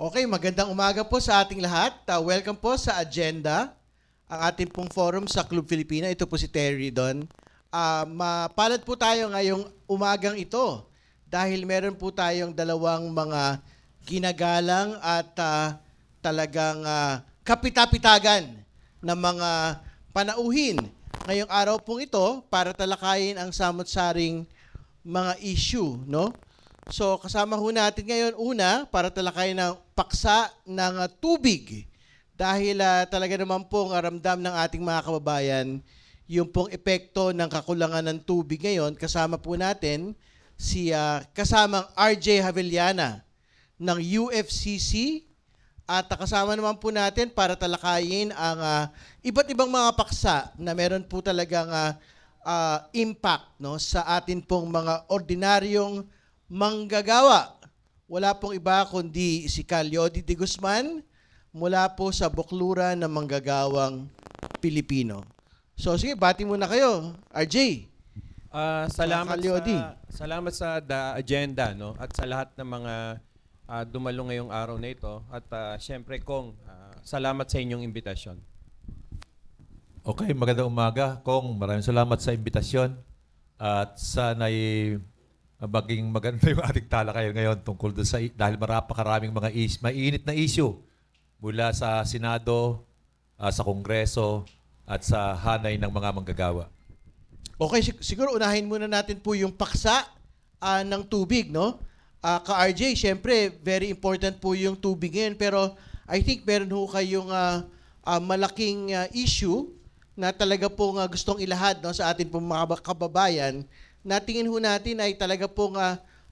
Okay, magandang umaga po sa ating lahat. Welcome po sa agenda, ang ating pong forum sa Club Filipina. Ito po si Terry Don. Mapalad po tayo ngayong umagang ito dahil meron po tayong dalawang mga ginagalang at talagang kapitapitagan na mga panauhin ngayong araw pong ito para talakayin ang samot-saring mga issue, no? So, kasama ho natin ngayon una para talakayin ng paksa ng tubig. Dahil talaga naman pong ramdam ng ating mga kababayan yung pong epekto ng kakulangan ng tubig ngayon. Kasama po natin si kasamang RJ Havellana ng UFCC at kasama naman po natin para talakayin ang iba't ibang mga paksa na meron po talagang impact, no, sa atin pong mga ordinaryong manggagawa. Wala pong iba kundi si Calyodi de Guzman mula po sa Bukluran ng Manggagawang Pilipino. So sige, bati muna kayo, RJ. Salamat sa the agenda, no, at sa lahat ng mga dumalo ngayong araw na ito, at syempre Kong, salamat sa inyong imbitasyon. Okay, magandang umaga, Kong. Maraming salamat sa imbitasyon at sana'y maging maganda yung ating talakayan ngayon tungkol doon dahil marapakaraming mga mainit na issue mula sa Senado, sa Kongreso at sa hanay ng mga manggagawa. Okay, siguro unahin muna natin po yung paksa ng tubig, no? Ka-RJ, syempre, very important po yung tubig ngayon, pero I think meron ho kayong malaking issue na talaga pong gustong ilahad, no, sa atin pong mga kababayan na tingin ho natin ay talaga pong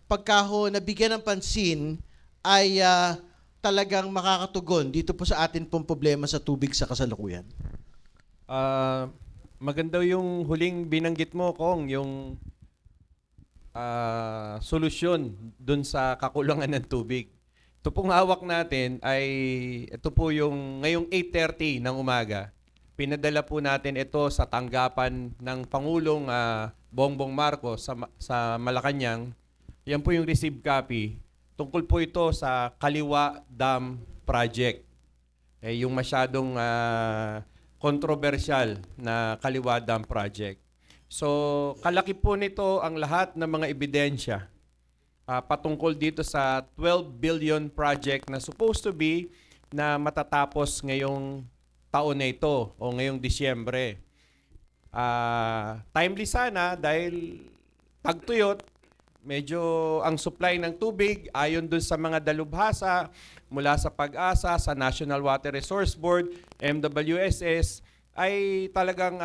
pagka ho nabigyan ng pansin ay talagang makakatugon dito po sa atin pong problema sa tubig sa kasalukuyan. Maganda yung huling binanggit mo, Kong, yung solusyon dun sa kakulangan ng tubig. Ito pong hawak natin ay, ito po yung ngayong 8:30 ng umaga. Pinadala po natin ito sa tanggapan ng Pangulong Bongbong Marcos sa Malacanang. Yan po yung received copy. Tungkol po ito sa Kaliwa Dam Project. Yung masyadong controversial na Kaliwa Dam Project. So, kalaki po nito ang lahat ng mga ebidensya patungkol dito sa 12 billion project na supposed to be na matatapos ngayong taon na ito o ngayong Disyembre. Timely sana dahil pagtuyot, medyo ang supply ng tubig ayon dun sa mga dalubhasa mula sa Pag-asa, sa National Water Resource Board, MWSS, ay talagang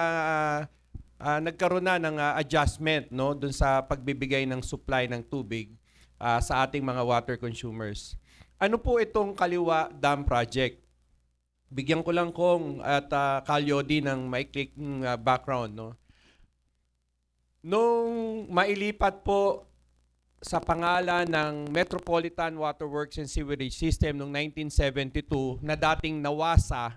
nagkaroon na ng adjustment, no, dun sa pagbibigay ng supply ng tubig sa ating mga water consumers. Ano po itong Kaliwa Dam Project? Bigyan ko lang Kong at Calyodi ng maikling background, no. Nung mailipat po sa pangalan ng Metropolitan Water Works and Sewerage System noong 1972 na dating NAWASA,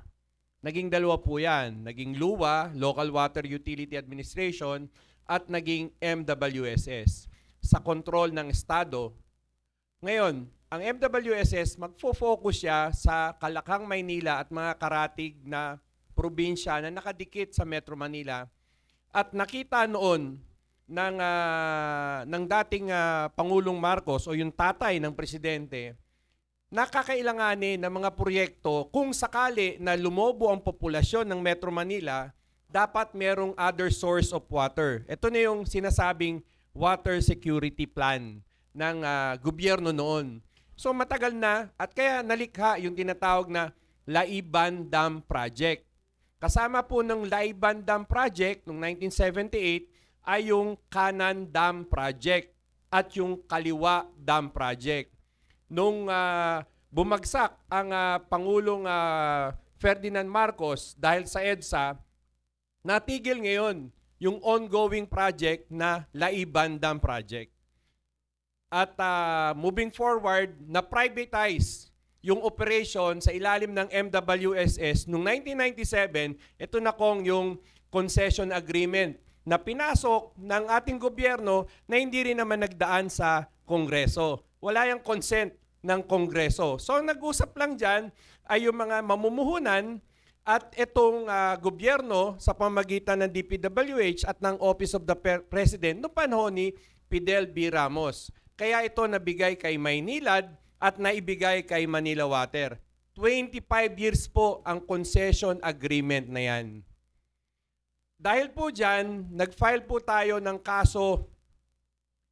naging dalawa po yan. Naging LUWA, Local Water Utility Administration, at naging MWSS sa kontrol ng Estado. Ngayon, ang MWSS, magfo-focus siya sa Kalakang, Maynila at mga karatig na probinsya na nakadikit sa Metro Manila. At nakita noon ng dating Pangulong Marcos o yung tatay ng presidente, nakakailanganin ng mga proyekto kung sakali na lumobo ang populasyon ng Metro Manila, dapat merong other source of water. Ito na yung sinasabing water security plan ng gobyerno noon. So matagal na at kaya nalikha yung tinatawag na Laiban Dam Project. Kasama po ng Laiban Dam Project noong 1978 ay yung Kanan Dam Project at yung Kaliwa Dam Project. Nung bumagsak ang Pangulong Ferdinand Marcos dahil sa EDSA, natigil ngayon yung ongoing project na Laiban Dam Project. At moving forward, na-privatize yung operation sa ilalim ng MWSS noong 1997. Ito na Kong yung concession agreement na pinasok ng ating gobyerno na hindi rin naman nagdaan sa Kongreso. Wala yung consent ng Kongreso. So nag-usap lang dyan ay yung mga mamumuhunan at itong gobyerno sa pamagitan ng DPWH at ng Office of the President noong panahon ni Fidel B. Ramos. Kaya ito nabigay kay Maynilad at naibigay kay Manila Water. 25 years po ang concession agreement na yan. Dahil po dyan, nag-file po tayo ng kaso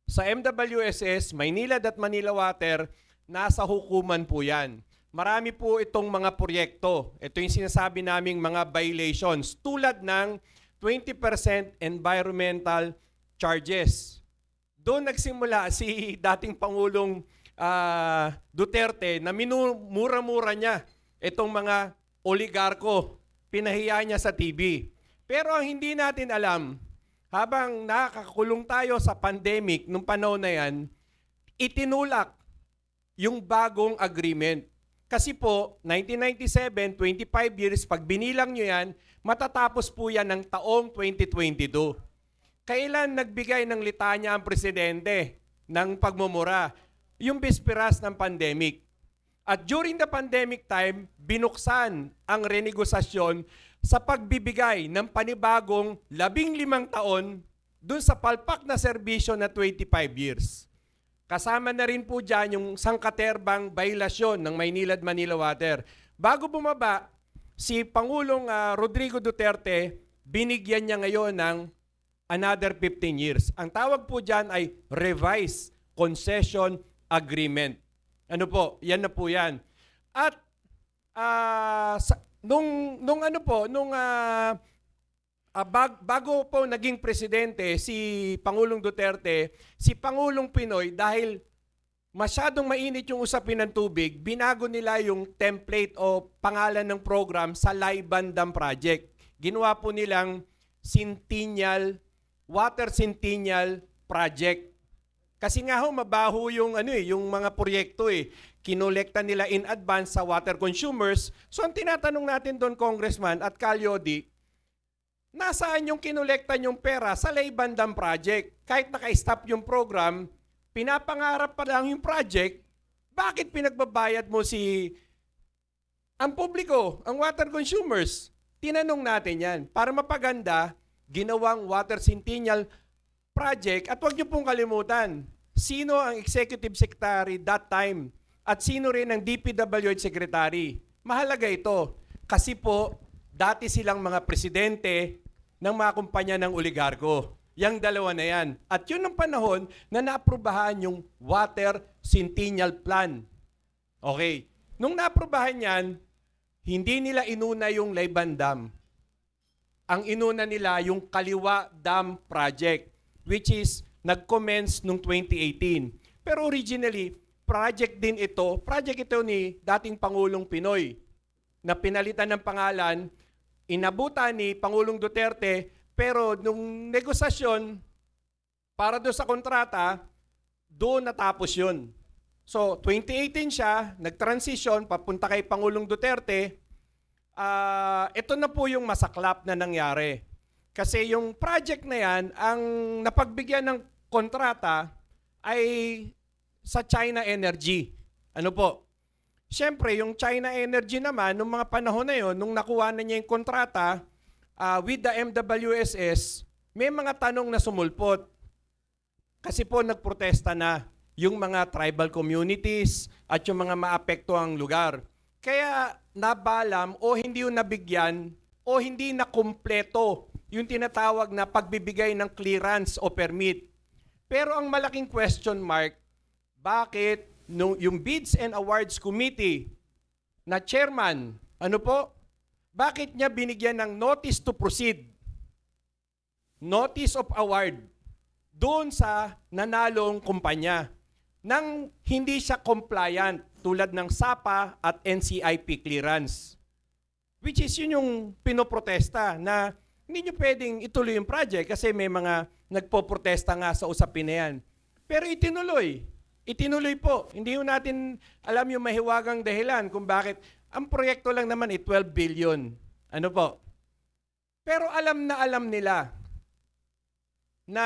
sa MWSS, Maynilad at Manila Water, nasa hukuman po yan. Marami po itong mga proyekto. Ito yung sinasabi naming mga violations tulad ng 20% environmental charges. Doon nagsimula si dating Pangulong Duterte na minumura-mura niya itong mga oligarko. Pinahiya niya sa TV. Pero ang hindi natin alam, habang nakakulong tayo sa pandemic nung panahon na yan, itinulak yung bagong agreement. Kasi po, 1997, 25 years, pag binilang nyo yan, matatapos po yan ng taong 2022. Kailan nagbigay ng litanya ang presidente ng pagmumura? Yung bisperas ng pandemic. At during the pandemic time, binuksan ang renegosasyon sa pagbibigay ng panibagong 15 taon dun sa palpak na serbisyo na 25 years. Kasama na rin po dyan yung sangkaterbang bailasyon ng Maynilad Manila Water. Bago bumaba, si Pangulong Rodrigo Duterte, binigyan niya ngayon ng another 15 years. Ang tawag po dyan ay revised concession agreement. Ano po? Yan na po yan. At bago po naging presidente si Pangulong Duterte, si Pangulong Pinoy, dahil masyadong mainit yung usapin ng tubig, binago nila yung template o pangalan ng program sa Laiban Dam Project. Ginawa po nilang Water Centennial Project. Kasi nga ho, mabaho yung yung mga proyekto kinolekta nila in advance sa water consumers. So ang tinatanong natin doon, Congressman at Calyodi, nasaan yung kinolekta yung pera sa Laiban Dam Project? Kahit naka-stop yung program, pinapangarap pa lang yung project, bakit pinagbabayad mo ang publiko, ang water consumers? Tinanong natin yan. Para mapaganda, ginawang Water Centennial Project. At huwag niyo pong kalimutan, sino ang Executive Secretary that time at sino rin ang DPWH Secretary. Mahalaga ito kasi po dati silang mga presidente ng mga kumpanya ng oligarko. Yang dalawa na yan. At yun ang panahon na naaprubahan yung Water Centennial Plan. Okay. Nung naaprubahan yan, hindi nila inuna yung Laiban Dam. Ang inuna nila yung Kaliwa Dam Project, which is nag-commence noong 2018. Pero originally, project ito ni dating Pangulong Pinoy na pinalitan ng pangalan, inabutan ni Pangulong Duterte, pero nung negosasyon para doon sa kontrata, doon natapos yun. So, 2018 siya, nag-transition papunta kay Pangulong Duterte. Ito na po yung masaklap na nangyari. Kasi yung project na yan, ang napagbigyan ng kontrata ay sa China Energy. Ano po? Siyempre, yung China Energy naman, nung mga panahon na yon, nung nakuha na niya yung kontrata with the MWSS, may mga tanong na sumulpot. Kasi po nagprotesta na yung mga tribal communities at yung mga maapektuhang lugar. Kaya nabalam o hindi yung nabigyan o hindi na kumpleto yung tinatawag na pagbibigay ng clearance o permit. Pero ang malaking question mark, bakit yung Bids and Awards Committee na chairman, bakit niya binigyan ng notice to proceed, notice of award, doon sa nanalong kumpanya nang hindi siya compliant tulad ng SAPA at NCIP clearance. Which is yun yung pinoprotesta na hindi nyo pwedeng ituloy yung project kasi may mga nagpoprotesta nga sa usapin na yan. Pero itinuloy. Itinuloy po. Hindi yung natin alam yung mahiwagang dahilan kung bakit. Ang proyekto lang naman 12 billion. Ano po? Pero alam nila na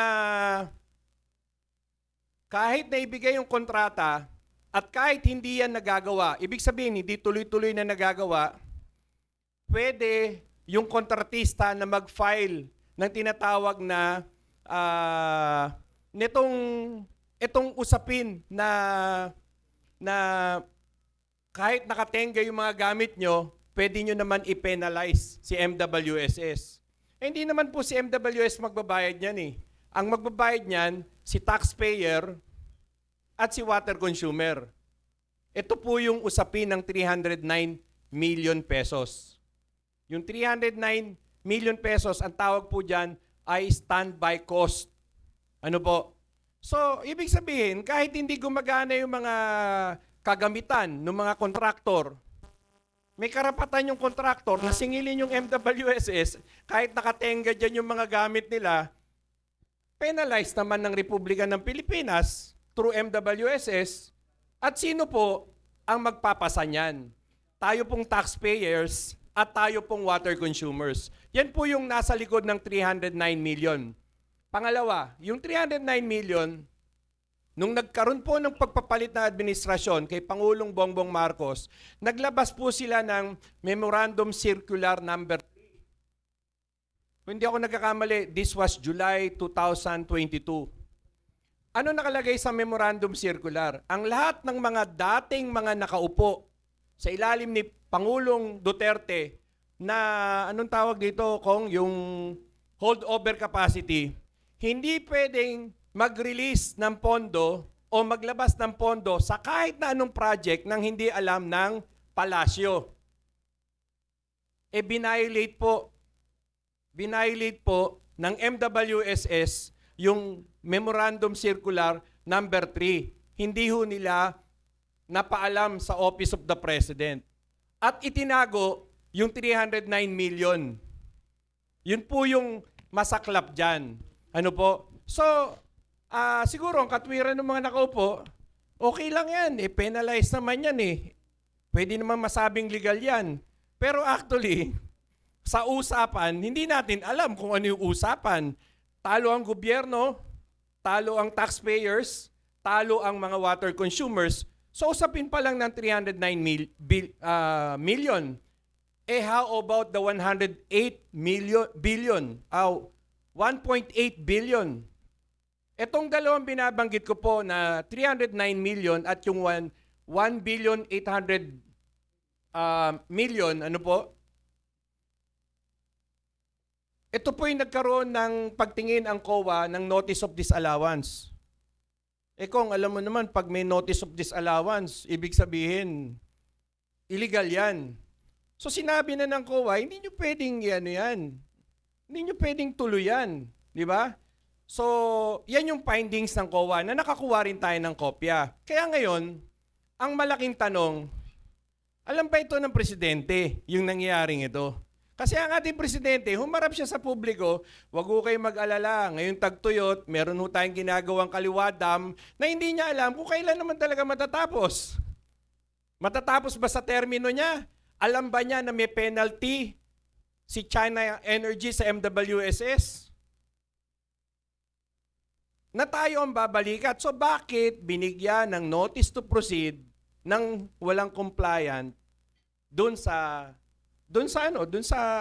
kahit na ibigay yung kontrata, At kahit hindi yan nagagawa, ibig sabihin hindi tuloy-tuloy na nagagawa, pwede yung kontratista na mag-file ng tinatawag na itong usapin na kahit nakatenga yung mga gamit nyo, pwede nyo naman i-penalize si MWSS. Hindi naman po si MWS magbabayad niyan eh. Ang magbabayad niyan, si taxpayer at si water consumer. Ito po yung usapin ng 309 million pesos. Yung 309 million pesos, ang tawag po dyan ay standby cost. Ano po? So, ibig sabihin, kahit hindi gumagana yung mga kagamitan ng mga kontraktor, may karapatan yung kontraktor na singilin yung MWSS kahit nakatenga dyan yung mga gamit nila, penalize naman ng Republika ng Pilipinas through MWSS. At sino po ang magpapasa niyan? Tayo pong taxpayers at tayo pong water consumers. Yan po yung nasa likod ng 309 million. Pangalawa, yung 309 million, nung nagkaroon po ng pagpapalit ng administrasyon kay Pangulong Bongbong Marcos, naglabas po sila ng Memorandum Circular number 3. Kung hindi ako nagkakamali, this was July 2022. Ano nakalagay sa Memorandum Circular? Ang lahat ng mga dating mga nakaupo sa ilalim ni Pangulong Duterte na, anong tawag dito, Kong, yung holdover capacity, hindi pwedeng mag-release ng pondo o maglabas ng pondo sa kahit na anong project nang hindi alam ng palasyo. Binviolate po ng MWSS yung Memorandum Circular number 3. Hindi ho nila napaalam sa Office of the President. At itinago yung 309 million. Yun po yung masaklap dyan. Ano po? So, siguro ang katwiran ng mga nakaupo, okay lang yan. Penalize naman yan eh. Pwede naman masabing legal yan. Pero actually, sa usapan, hindi natin alam kung ano yung usapan. Talo ang gobyerno, talo ang taxpayers, talo ang mga water consumers. So usapin pa lang ng 309 million. How about the 108 billion? 1.8 billion. Itong dalawang binabanggit ko po na 309 million at yung 1 billion 800 million, ano po? Ito po yung nagkaroon ng pagtingin ang COA ng Notice of Disallowance. Kung alam mo naman, pag may Notice of Disallowance, ibig sabihin, illegal yan. So sinabi na ng COA, hindi nyo pwedeng yan. Hindi nyo pwedeng tuluyan. Di ba? So, yan yung findings ng COA na nakakuha rin tayo ng kopya. Kaya ngayon, ang malaking tanong, alam ba ito ng presidente, yung nangyayaring ito? Kasi ang ating presidente, humarap siya sa publiko, wag ho kayo mag-alala. Ngayong tagtuyot, meron ho tayong ginagawang kaliwadam na hindi niya alam kung kailan naman talaga matatapos. Matatapos ba sa termino niya? Alam ba niya na may penalty si China Energy sa MWSS? Na tayo ang babalikat. So bakit binigyan ng notice to proceed ng walang compliant doon sa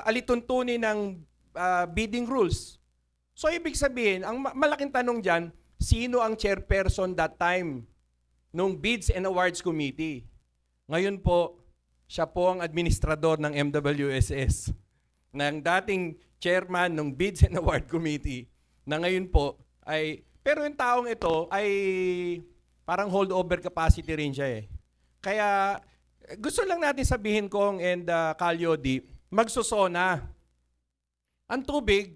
alituntunin ng bidding rules? So ibig sabihin, ang malaking tanong diyan, sino ang chairperson that time nung Bids and Awards Committee? Ngayon po, siya po ang administrador ng MWSS, ng dating chairman ng Bids and Award Committee, na ngayon po ay, pero yung taong ito ay parang holdover capacity rin siya eh. Kaya gusto lang natin sabihin, Kong and Calyodi, magsusona. Ang tubig,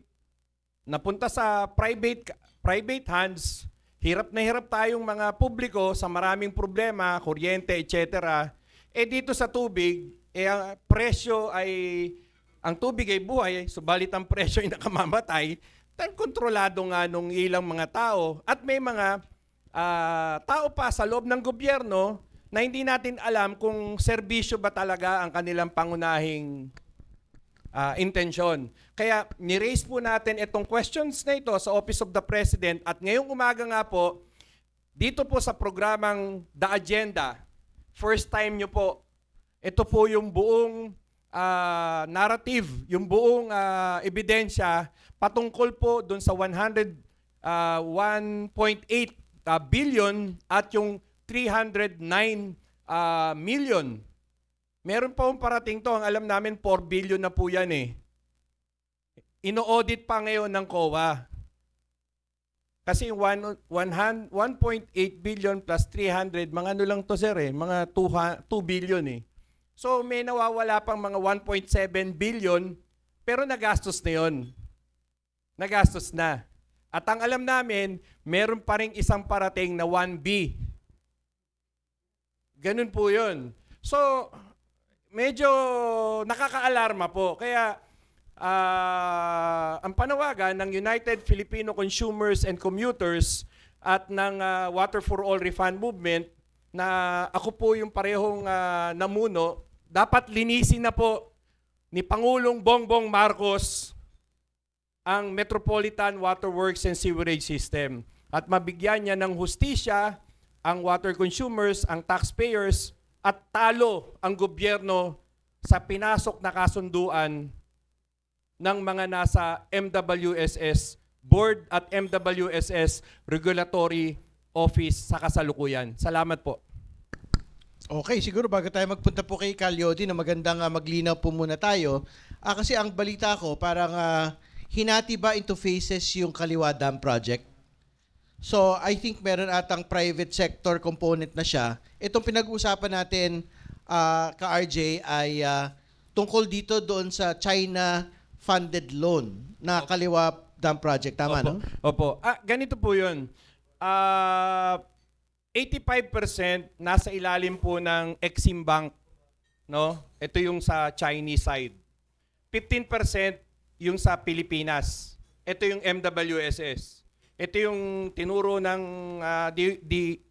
napunta sa private hands, hirap na hirap tayong mga publiko sa maraming problema, kuryente, etc. Dito sa tubig, ang presyo ay, ang tubig ay buhay, subalit ang presyo ay nakamamatay, dahil kontrolado nga nung ilang mga tao. At may mga tao pa sa loob ng gobyerno na hindi natin alam kung serbisyo ba talaga ang kanilang pangunahing intensyon. Kaya ni-raise po natin itong questions na ito sa Office of the President at ngayong umaga nga po, dito po sa programang The Agenda, first time nyo po, ito po yung buong narrative, yung buong ebidensya patungkol po dun sa 1.8 billion at yung 309 million. Meron pa parating to, ang alam namin 4 billion na po yan eh. Ino-audit pa ngayon ng COA. Kasi 1.8 billion plus 300, mga ano lang to sir eh, mga 2 billion eh. So may nawawala pang mga 1.7 billion, pero nagastos na yun. Nagastos na. At ang alam namin, meron pa rin isang parating na 1B. Ganun po yun. So, medyo nakaka-alarma po. Kaya, ang panawagan ng United Filipino Consumers and Commuters at ng Water for All Refund Movement na ako po yung parehong namuno, dapat linisin na po ni Pangulong Bongbong Marcos ang Metropolitan Water Works and Sewerage System at mabigyan niya ng hustisya ang water consumers, ang taxpayers at talo ang gobyerno sa pinasok na kasunduan ng mga nasa MWSS Board at MWSS Regulatory Office sa kasalukuyan. Salamat po. Okay, siguro bago tayo magpunta po kay Calyodi na magandang maglinaw po muna tayo. Kasi ang balita ko parang hinati ba into phases yung Kaliwa Dam project? So I think meron atang private sector component na siya. Itong pinag-uusapan natin ka-RJ ay tungkol dito doon sa China funded loan na Kaliwa Dam project. Tama, Opo. no? Opo. Ganito po yun. 85% nasa ilalim po ng Exim Bank. No? Ito yung sa Chinese side. 15% yung sa Pilipinas. Ito yung MWSS. Ito yung tinuro ng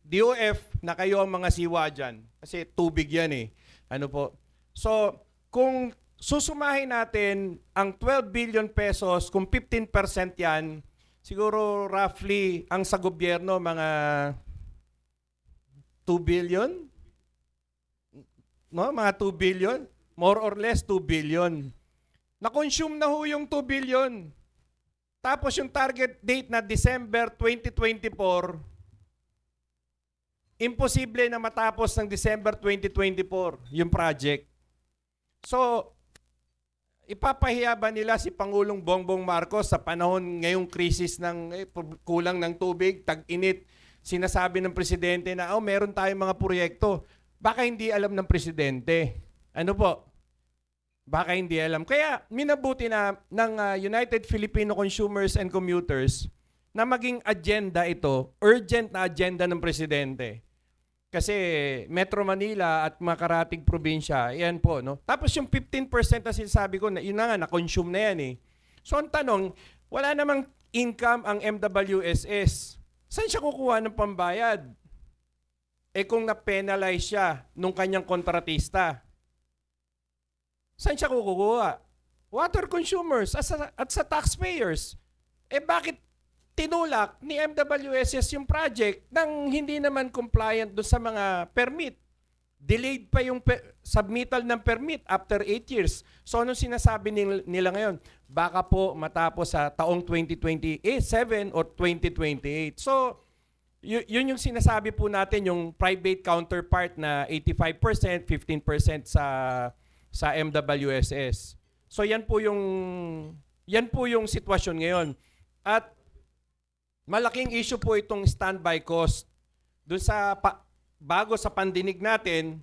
DOF na kayo ang mga siwa dyan. Kasi tubig yan eh. Ano po? So, kung susumahin natin ang 12 billion pesos, kung 15% yan, siguro roughly ang sa gobyerno mga 2 billion? No, mga 2 billion? More or less 2 billion. Na-consume na ho yung 2 billion. Tapos yung target date na December 2024, imposible na matapos ng December 2024 yung project. So, ipapahiya ba nila si Pangulong Bongbong Marcos sa panahon ngayong krisis ng kulang ng tubig, tag-init, sinasabi ng presidente na meron tayong mga proyekto. Baka hindi alam ng presidente. Ano po? Baka hindi alam. Kaya minabuti na ng United Filipino Consumers and Commuters na maging agenda ito, urgent na agenda ng presidente. Kasi Metro Manila at mga karating probinsya, yan po. No? Tapos yung 15% na sinasabi ko, yun na nga, na-consume na yan eh. So ang tanong, wala namang income ang MWSS. Saan siya kukuha ng pambayad? Kung na-penalize siya nung kanyang kontratista, saan siya kukuha? Water consumers at sa taxpayers. Bakit tinulak ni MWSS yung project nang hindi naman compliant doon sa mga permit? Delayed pa yung submittal ng permit after 8 years. So anong sinasabi nila ngayon? Baka po matapos sa taong 2027 or 2028. So yun yung sinasabi po natin, yung private counterpart na 85%, 15% sa MWSS. So yan po yung sitwasyon ngayon. At malaking issue po itong standby cost. Doon sa bago sa pandinig natin,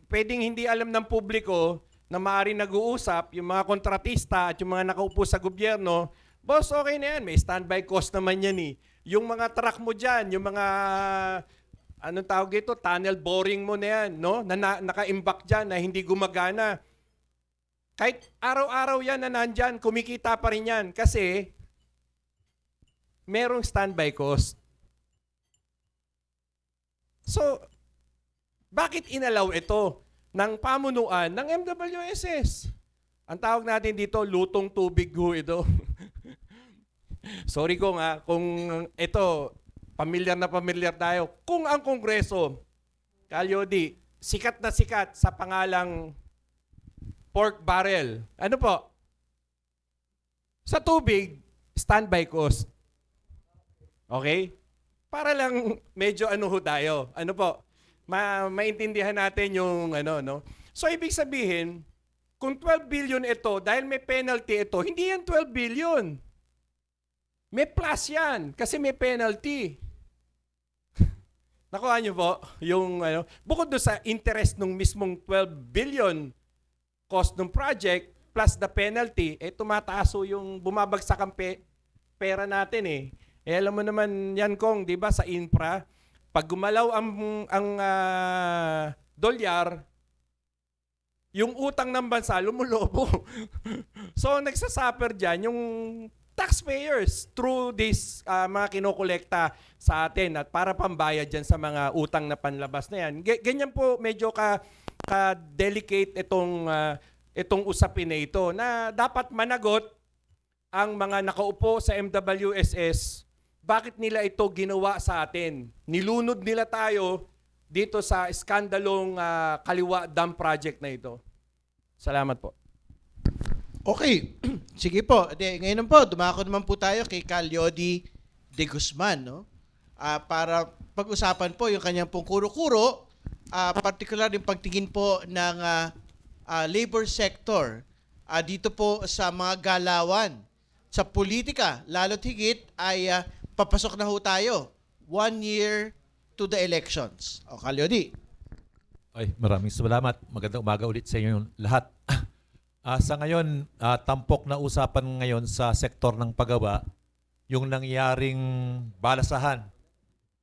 pwedeng hindi alam ng publiko na maaari nag-uusap yung mga kontratista at yung mga nakaupo sa gobyerno. Boss, okay na yan, may standby cost naman yan eh. Yung mga truck mo dyan, yung mga anong tawag ito, tunnel boring mo na yan, no? Na naka-imbak dyan na hindi gumagana. Kahit araw-araw yan na nandyan, kumikita pa rin yan kasi merong standby cost. So, bakit inalaw ito ng pamunuan ng MWSS? Ang tawag natin dito, lutong tubig ho ito. Sorry ko nga, kung ito, pamilyar tayo. Kung ang Kongreso, Kalyodi, sikat na sikat sa pangalang pork barrel, ano po? Sa tubig, standby cost. Okay? Para lang medyo ano ho tayo. Ano po? Maintindihan natin yung ano, no? So, ibig sabihin, kung 12 billion ito, dahil may penalty ito, hindi yan 12 billion. May plus yan, kasi may penalty. Nakuha niyo po yung ano, bukod doon sa interest ng mismong 12 billion cost ng project plus the penalty, tumataas yung bumabagsak ang pera natin eh. Alam mo naman yan Kong, 'di ba sa infra, pag gumalaw ang dolyar, yung utang ng bansa lumulobo. So nagsasuffer diyan yung taxpayers through this mga kinokolekta sa atin at para pambayad dyan sa mga utang na panlabas na yan. Ganyan po medyo ka-delicate itong usapin na ito na dapat managot ang mga nakaupo sa MWSS. Bakit nila ito ginawa sa atin? Nilunod nila tayo dito sa skandalong Kaliwa Dam Project na ito. Salamat po. Okay. Sige po. Ngayon po, dumako naman po tayo kay Calyodi de Guzman, no? Para pag-usapan po yung kanyang pong kuro-kuro, particular yung pagtingin po ng labor sector dito po sa mga galawan sa politika. Lalo't higit ay papasok na ho tayo 1 year to the elections. O, Calyodi. Ay, maraming salamat. Magandang umaga ulit sa inyo lahat. Sa ngayon, tampok na usapan ngayon sa sektor ng paggawa yung nangyaring balasahan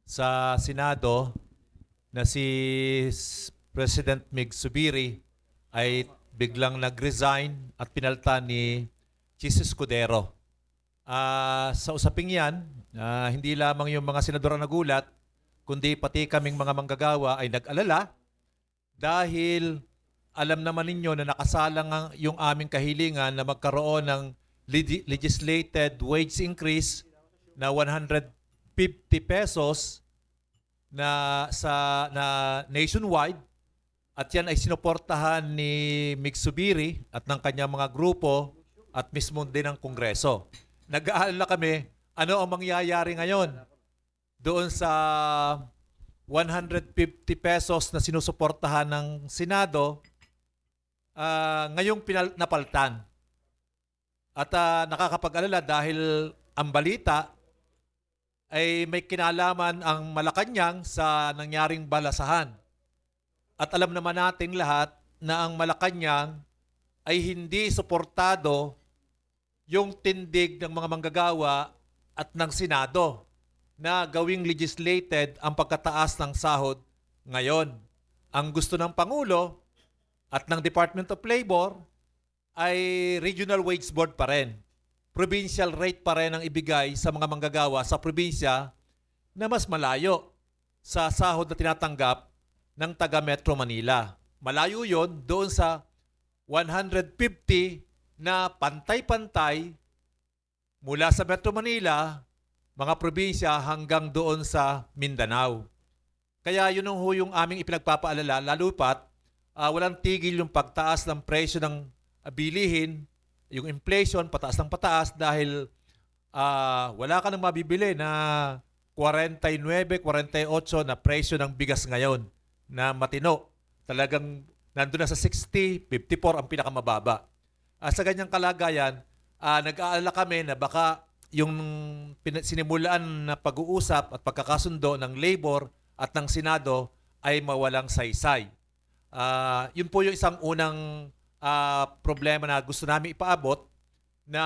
sa Senado na si President Mig Zubiri ay biglang nag-resign at pinalitan ni Chis Escudero. Sa usaping yan, hindi lamang yung mga senador ang nagulat, kundi pati kaming mga manggagawa ay nag-alala dahil alam naman ninyo na nakasalang yung aming kahilingan na magkaroon ng legislated wage increase na 150 pesos na nationwide, at yan ay sinuportahan ni Mig Zubiri at ng kanyang mga grupo at mismo din ng Kongreso. Nag-aalala kami, ano ang mangyayari ngayon doon sa 150 pesos na sinusuportahan ng Senado ngayong napaltan. At nakakapag-alala dahil ang balita ay may kinalaman ang Malacanang sa nangyaring balasahan. At alam naman natin lahat na ang Malacanang ay hindi suportado yung tindig ng mga manggagawa at ng Senado na gawing legislated ang pagkataas ng sahod ngayon. Ang gusto ng Pangulo at ng Department of Labor ay regional wage board pa rin. Provincial rate pa rin ang ibigay sa mga manggagawa sa probinsya na mas malayo sa sahod na tinatanggap ng taga Metro Manila. Malayo yon doon sa 150 na pantay-pantay mula sa Metro Manila, mga probinsya hanggang doon sa Mindanao. Kaya yun yung aming ipinagpapaalala, lalo pat walang tigil yung pagtaas ng presyo ng bilihin, yung inflation pataas ng pataas dahil wala ka nang mabibili na 49, 48 na presyo ng bigas ngayon na matino. Talagang nandun na sa 60, 54 ang pinakamababa. Sa ganyang kalagayan, nag-aalala kami na baka yung sinimulaan na pag-uusap at pagkakasundo ng labor at ng Senado ay mawalang saysay. Yun po yung isang unang problema na gusto namin ipaabot na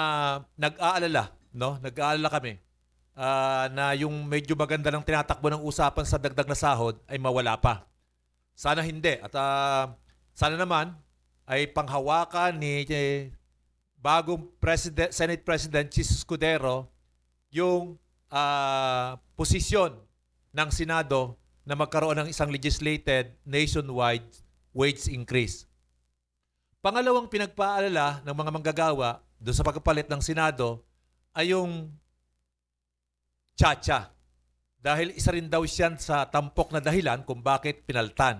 nag-aalala, no? Nag-aalala kami na yung medyo maganda ng tinatakbo ng usapan sa dagdag na sahod ay mawala pa. Sana hindi. At sana naman ay panghawakan ni bagong Senate President Chis Escudero yung posisyon ng Senado na magkaroon ng isang legislated nationwide wage increase. Pangalawang pinagpaalala ng mga manggagawa doon sa pagpapalit ng Senado ay yung tsa-tsa. dahil isa rin daw siyan sa tampok na dahilan kung bakit pinaltan.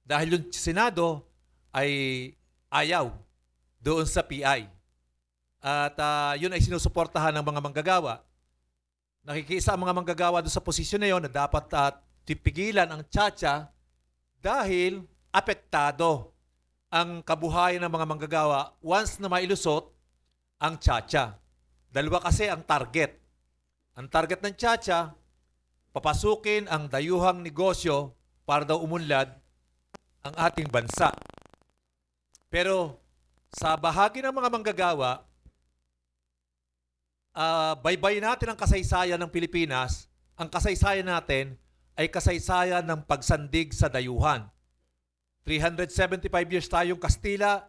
Dahil yung Senado ay ayaw doon sa PI. At yun ay sinusuportahan ng mga manggagawa. Nakikiisa ang mga manggagawa doon sa posisyon na yun na dapat tipigilan ang tsa-tsa dahil apektado ang kabuhayan ng mga manggagawa once na mailusot ang tsa-tsa. Dalawa kasi ang target. Ang target ng tsa-tsa, papasukin ang dayuhang negosyo para daw umunlad ang ating bansa. Pero sa bahagi ng mga manggagawa, baybayin natin ang kasaysayan ng Pilipinas. Ang kasaysayan natin ay kasaysayan ng pagsandig sa dayuhan. 375 years tayong Kastila,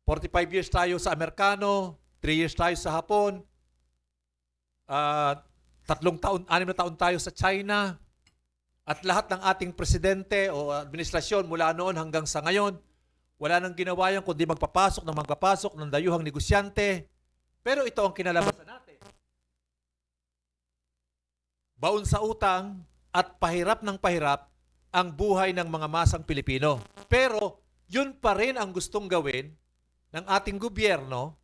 45 years tayo sa Amerikano, 3 years tayo sa Hapon, 6 na taon tayo sa China, at lahat ng ating presidente o administrasyon mula noon hanggang sa ngayon, wala nang ginawa yan kundi magpapasok ng dayuhang negosyante. Pero ito ang kinalabasan natin. Baon sa utang at pahirap ng pahirap ang buhay ng mga masang Pilipino. Pero yun pa rin ang gustong gawin ng ating gobyerno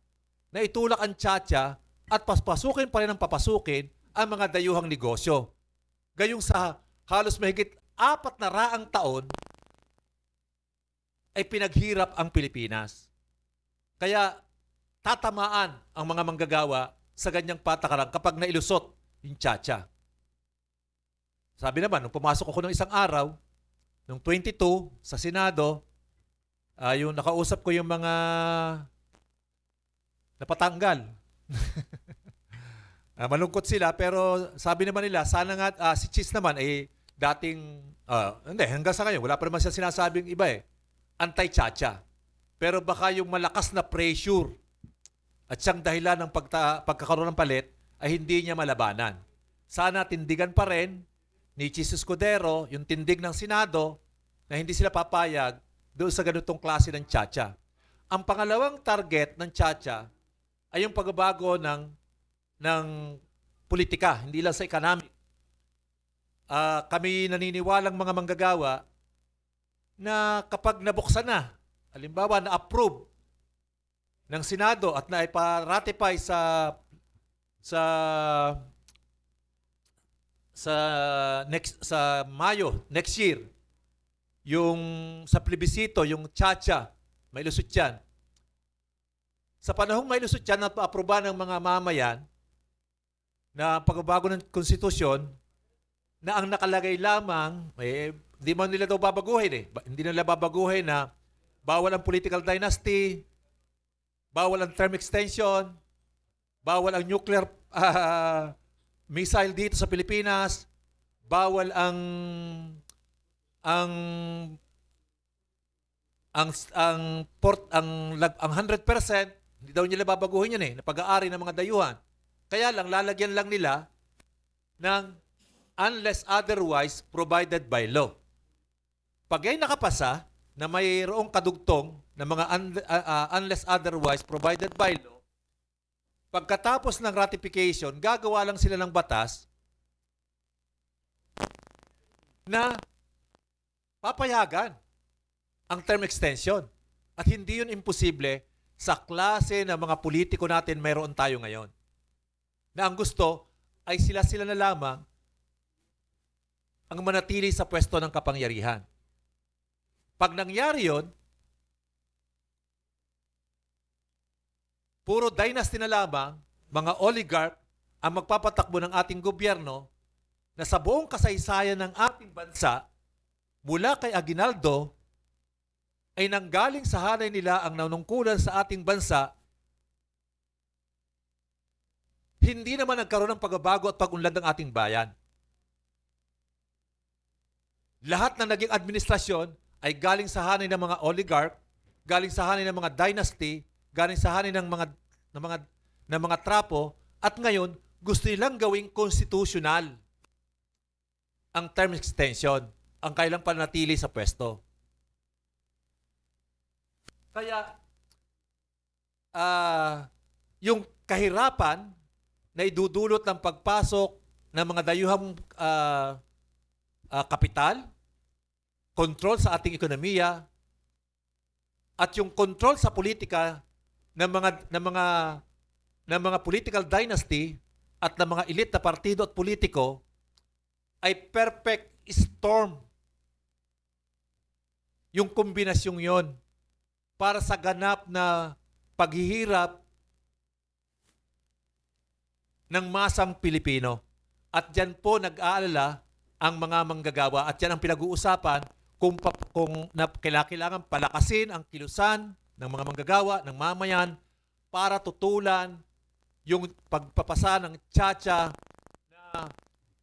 na itulak ang tsa-tsa at papasukin pa rin ang papasukin ang mga dayuhang negosyo. Gayong sa halos mahigit 400 taon ay pinaghirap ang Pilipinas. Kaya tatamaan ang mga manggagawa sa ganyang patakaran kapag nailusot yung tsa-tsa. Sabi naman, nung pumasok ako ng isang araw, nung 22 sa Senado, yung nakausap ko yung mga napatanggal. Malungkot sila, pero sabi naman nila, sana nga, si Chis naman, dating, hindi, hanggang sa ngayon, wala pa naman siya sinasabing iba anti-tsa-tsa. Pero baka yung malakas na pressure at siyang dahilan ng pagkakaroon ng palit ay hindi niya malabanan. Sana tindigan pa rin ni Chis Escudero yung tindig ng Senado na hindi sila papayag doon sa ganitong klase ng tsa-tsa. Ang pangalawang target ng tsa-tsa ay yung pagbabago ng politika, hindi lang sa economic. Kami naniniwalang mga manggagawa na kapag nabuksan na, halimbawa na-approve ng Senado at na-ratify sa Mayo next year, yung sa plebisito, yung tsa-tsa, may lusot yan. Sa panahong may lusot yan na pa-aproba ng mga mamayan na pagbabago ng konstitusyon na ang nakalagay lamang, hindi man nila daw babaguhin Hindi nila babaguhin na bawal ang political dynasty, bawal ang term extension, bawal ang nuclear missile dito sa Pilipinas, bawal ang 100%, hindi daw nila babaguhin yan na pag-aari ng mga dayuhan. Kaya lang, lalagyan lang nila ng unless otherwise provided by law. Pag ay nakapasa na mayroong kadugtong na mga unless otherwise provided by law, pagkatapos ng ratification, gagawa lang sila ng batas na papayagan ang term extension. At hindi yun imposible sa klase ng mga politiko natin mayroon tayo ngayon. Na ang gusto ay sila-sila na lamang ang manatili sa pwesto ng kapangyarihan. Pag nangyari yun, puro dynasty na lamang, mga oligarch, ang magpapatakbo ng ating gobyerno na sa buong kasaysayan ng ating bansa, mula kay Aguinaldo, ay nanggaling sa hanay nila ang nanungkulan sa ating bansa, hindi naman nagkaroon ng pagbabago at pag-unlad ng ating bayan. Lahat ng naging administrasyon ay galing sa hanay ng mga oligarch, galing sa hanay ng mga dynasty, galing sa hanay ng mga trapo, at ngayon gusto nilang gawing constitutional ang term extension, ang kailang panatili sa pwesto. Kaya yung kahirapan na idudulot ng pagpasok ng mga dayuhang kapital, control sa ating ekonomiya, at yung control sa politika ng mga political dynasty at ng mga elite na partido at politiko ay perfect storm. Yung kombinasyong yon para sa ganap na paghihirap ng masang Pilipino. At dyan po nag-aalala ang mga manggagawa at yan ang pinag-uusapan kung kailangan palakasin ang kilusan ng mga manggagawa, ng mamayan para tutulan yung pagpapasa ng tiyatsa na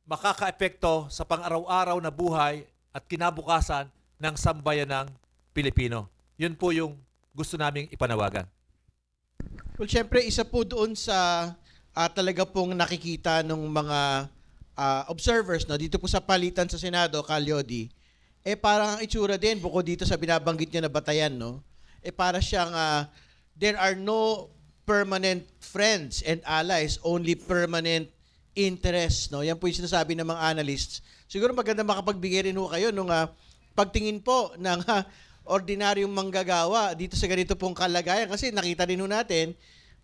makakaepekto sa pang-araw-araw na buhay at kinabukasan ng sambayanang Pilipino. Yun po yung gusto naming ipanawagan. Well, syempre, isa po doon sa talaga pong nakikita ng mga observers, no, dito po sa palitan sa Senado, Calyodi, parang ang itsura din, bukod dito sa binabanggit niyo na batayan, no, para siyang there are no permanent friends and allies, only permanent interests. No? Yan po yung sinasabi ng mga analysts. Siguro maganda makapagbigay rin ho kayo nung pagtingin po ng ordinaryong manggagawa dito sa ganito pong kalagayan. Kasi nakita rin ho natin,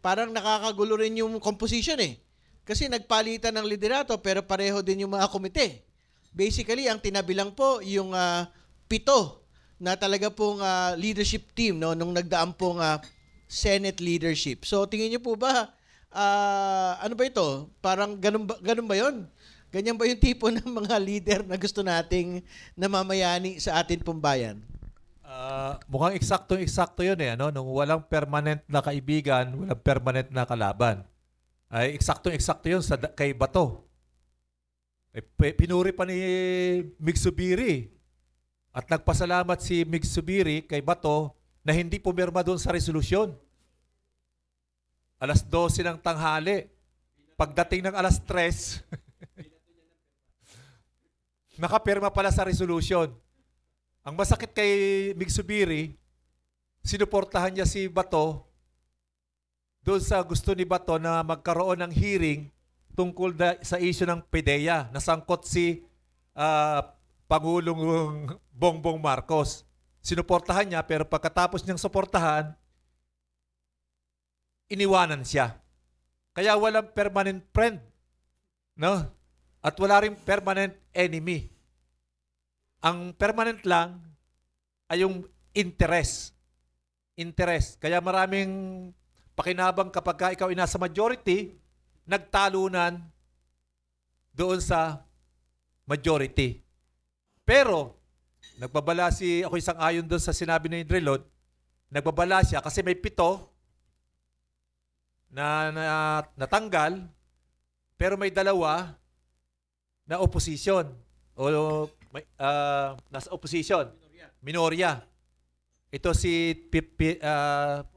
parang nakakagulo rin yung composition eh. Kasi nagpalitan ng liderato pero pareho din yung mga komite. Basically, ang tinabilang po yung 7 na talaga pong leadership team, no, nung nagdaan pong Senate leadership. So tingin niyo po ba ano ba ito? Parang ganun ba 'yon? Ganyan ba yung tipo ng mga leader na gusto nating namamayani sa atin pong bayan? Mukhang eksakto yun eh. Ano? Nung walang permanent na kaibigan, walang permanent na kalaban. Ay eksakto yun kay Bato. Pinuri pa ni Migsubiri. At nagpasalamat si Migsubiri kay Bato na hindi pumirma doon sa resolusyon. 12:00 ng tanghali. Pagdating ng 3:00, nakapirma pala sa resolution. Ang masakit kay Migsubiri, sinuportahan niya si Bato doon sa gusto ni Bato na magkaroon ng hearing tungkol sa issue ng PDEA. Nasangkot si Pangulong Bongbong Marcos. Sinuportahan niya pero pagkatapos niyang suportahan, iniwanan siya. Kaya walang permanent friend, no? At wala rin permanent enemy. Ang permanent lang ay yung interest. Interest. Kaya maraming pakinabang kapag ikaw ay nasa majority, nagtalunan doon sa majority. Pero, ako isang ayon doon sa sinabi ni Drilon, nagbabala siya kasi may 7 na natanggal, pero may 2 na opposition o nasa opposition, minorya. Ito si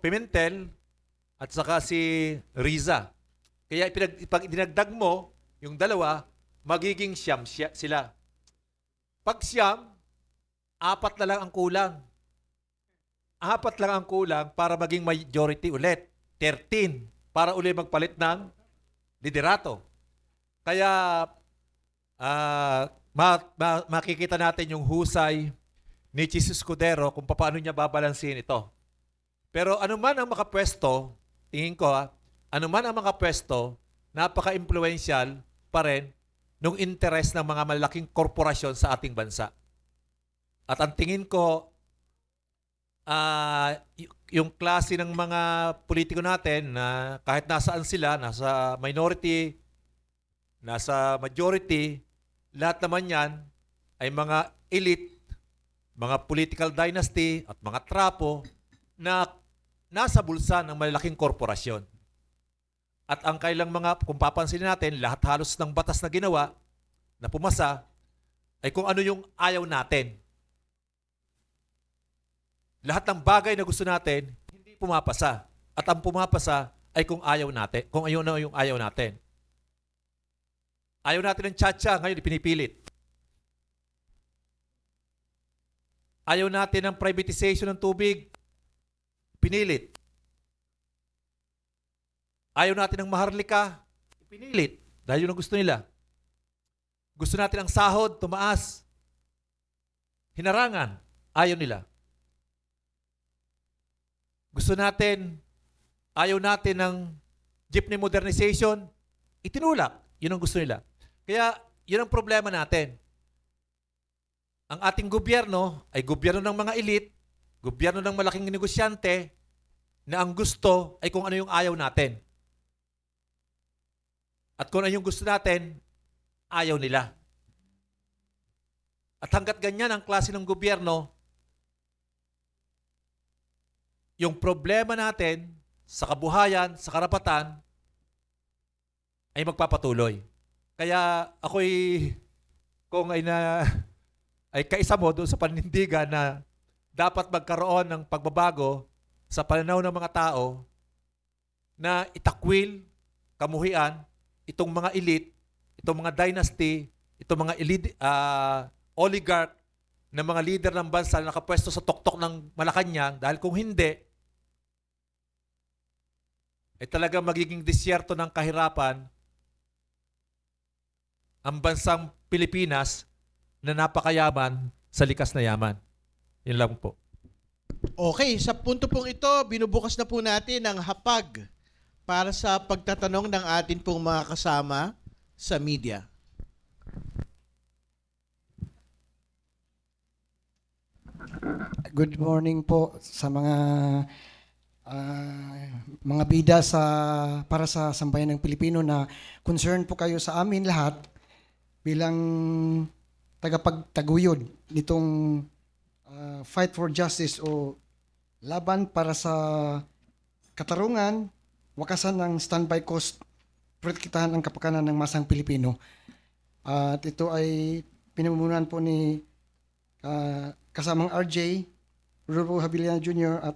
Pimentel at saka si Riza. Kaya pag dinagdag mo yung 2, magiging 9 sila. Pag 9, 4 na lang ang kulang. 4 lang ang kulang para maging majority ulit. 13 para uli magpalit ng liderato. Kaya makikita natin yung husay ni Chis Escudero kung paano niya babalansin ito. Pero anuman ang makapwesto, tingin ko anuman ang makapwesto, napaka-influential pa rin ng interes ng mga malaking korporasyon sa ating bansa. At ang tingin ko, yung klase ng mga politiko natin na kahit nasaan sila, nasa minority, nasa majority, lahat naman yan ay mga elite, mga political dynasty at mga trapo na nasa bulsa ng malalaking korporasyon. At ang kailang kung papansin natin, lahat halos ng batas na ginawa, na pumasa, ay kung ano yung ayaw natin. Lahat ng bagay na gusto natin, hindi pumapasa. At ang pumapasa ay kung ayaw natin, kung ayun na yung ayaw natin. Ayaw natin ng tiyatsa, ngayon ipinipilit. Ayaw natin ng privatization ng tubig, pinilit. Ayaw natin ng maharlika, Pinilit dahil yun ang gusto nila. Gusto natin ang sahod, tumaas. Hinarangan, ayaw nila. Ayaw natin ng jeepney modernization, itinulak. Yun ang gusto nila. Kaya, yun ang problema natin. Ang ating gobyerno ay gobyerno ng mga elite, gobyerno ng malaking negosyante, na ang gusto ay kung ano yung ayaw natin. At kung ano yung gusto natin, ayaw nila. At hanggat ganyan ang klase ng gobyerno, yung problema natin sa kabuhayan, sa karapatan, ay magpapatuloy. Kaya kung ay kaisa mo doon sa panindigan na dapat magkaroon ng pagbabago sa pananaw ng mga tao na itakwil, kamuhian, itong mga elite, itong mga dynasty, itong mga oligarch na mga leader ng bansa na nakapwesto sa tuktok ng Malacanang, dahil kung hindi, ay talagang magiging disyerto ng kahirapan ang bansang Pilipinas na napakayaman sa likas na yaman. Yun lang po. Okay, sa punto pong ito, binubukas na po natin ang hapag para sa pagtatanong ng atin pong mga kasama sa media. Good morning po sa mga bida para sa sambayan ng Pilipino na concern po kayo sa amin lahat bilang tagapagtaguyod nitong fight for justice o laban para sa katarungan, wakasan ng standby cost, protektahan ang kapakanan ng masang Pilipino. At ito ay pinamumunan po ni kasamang RJ, Ruru Habiliana Jr. at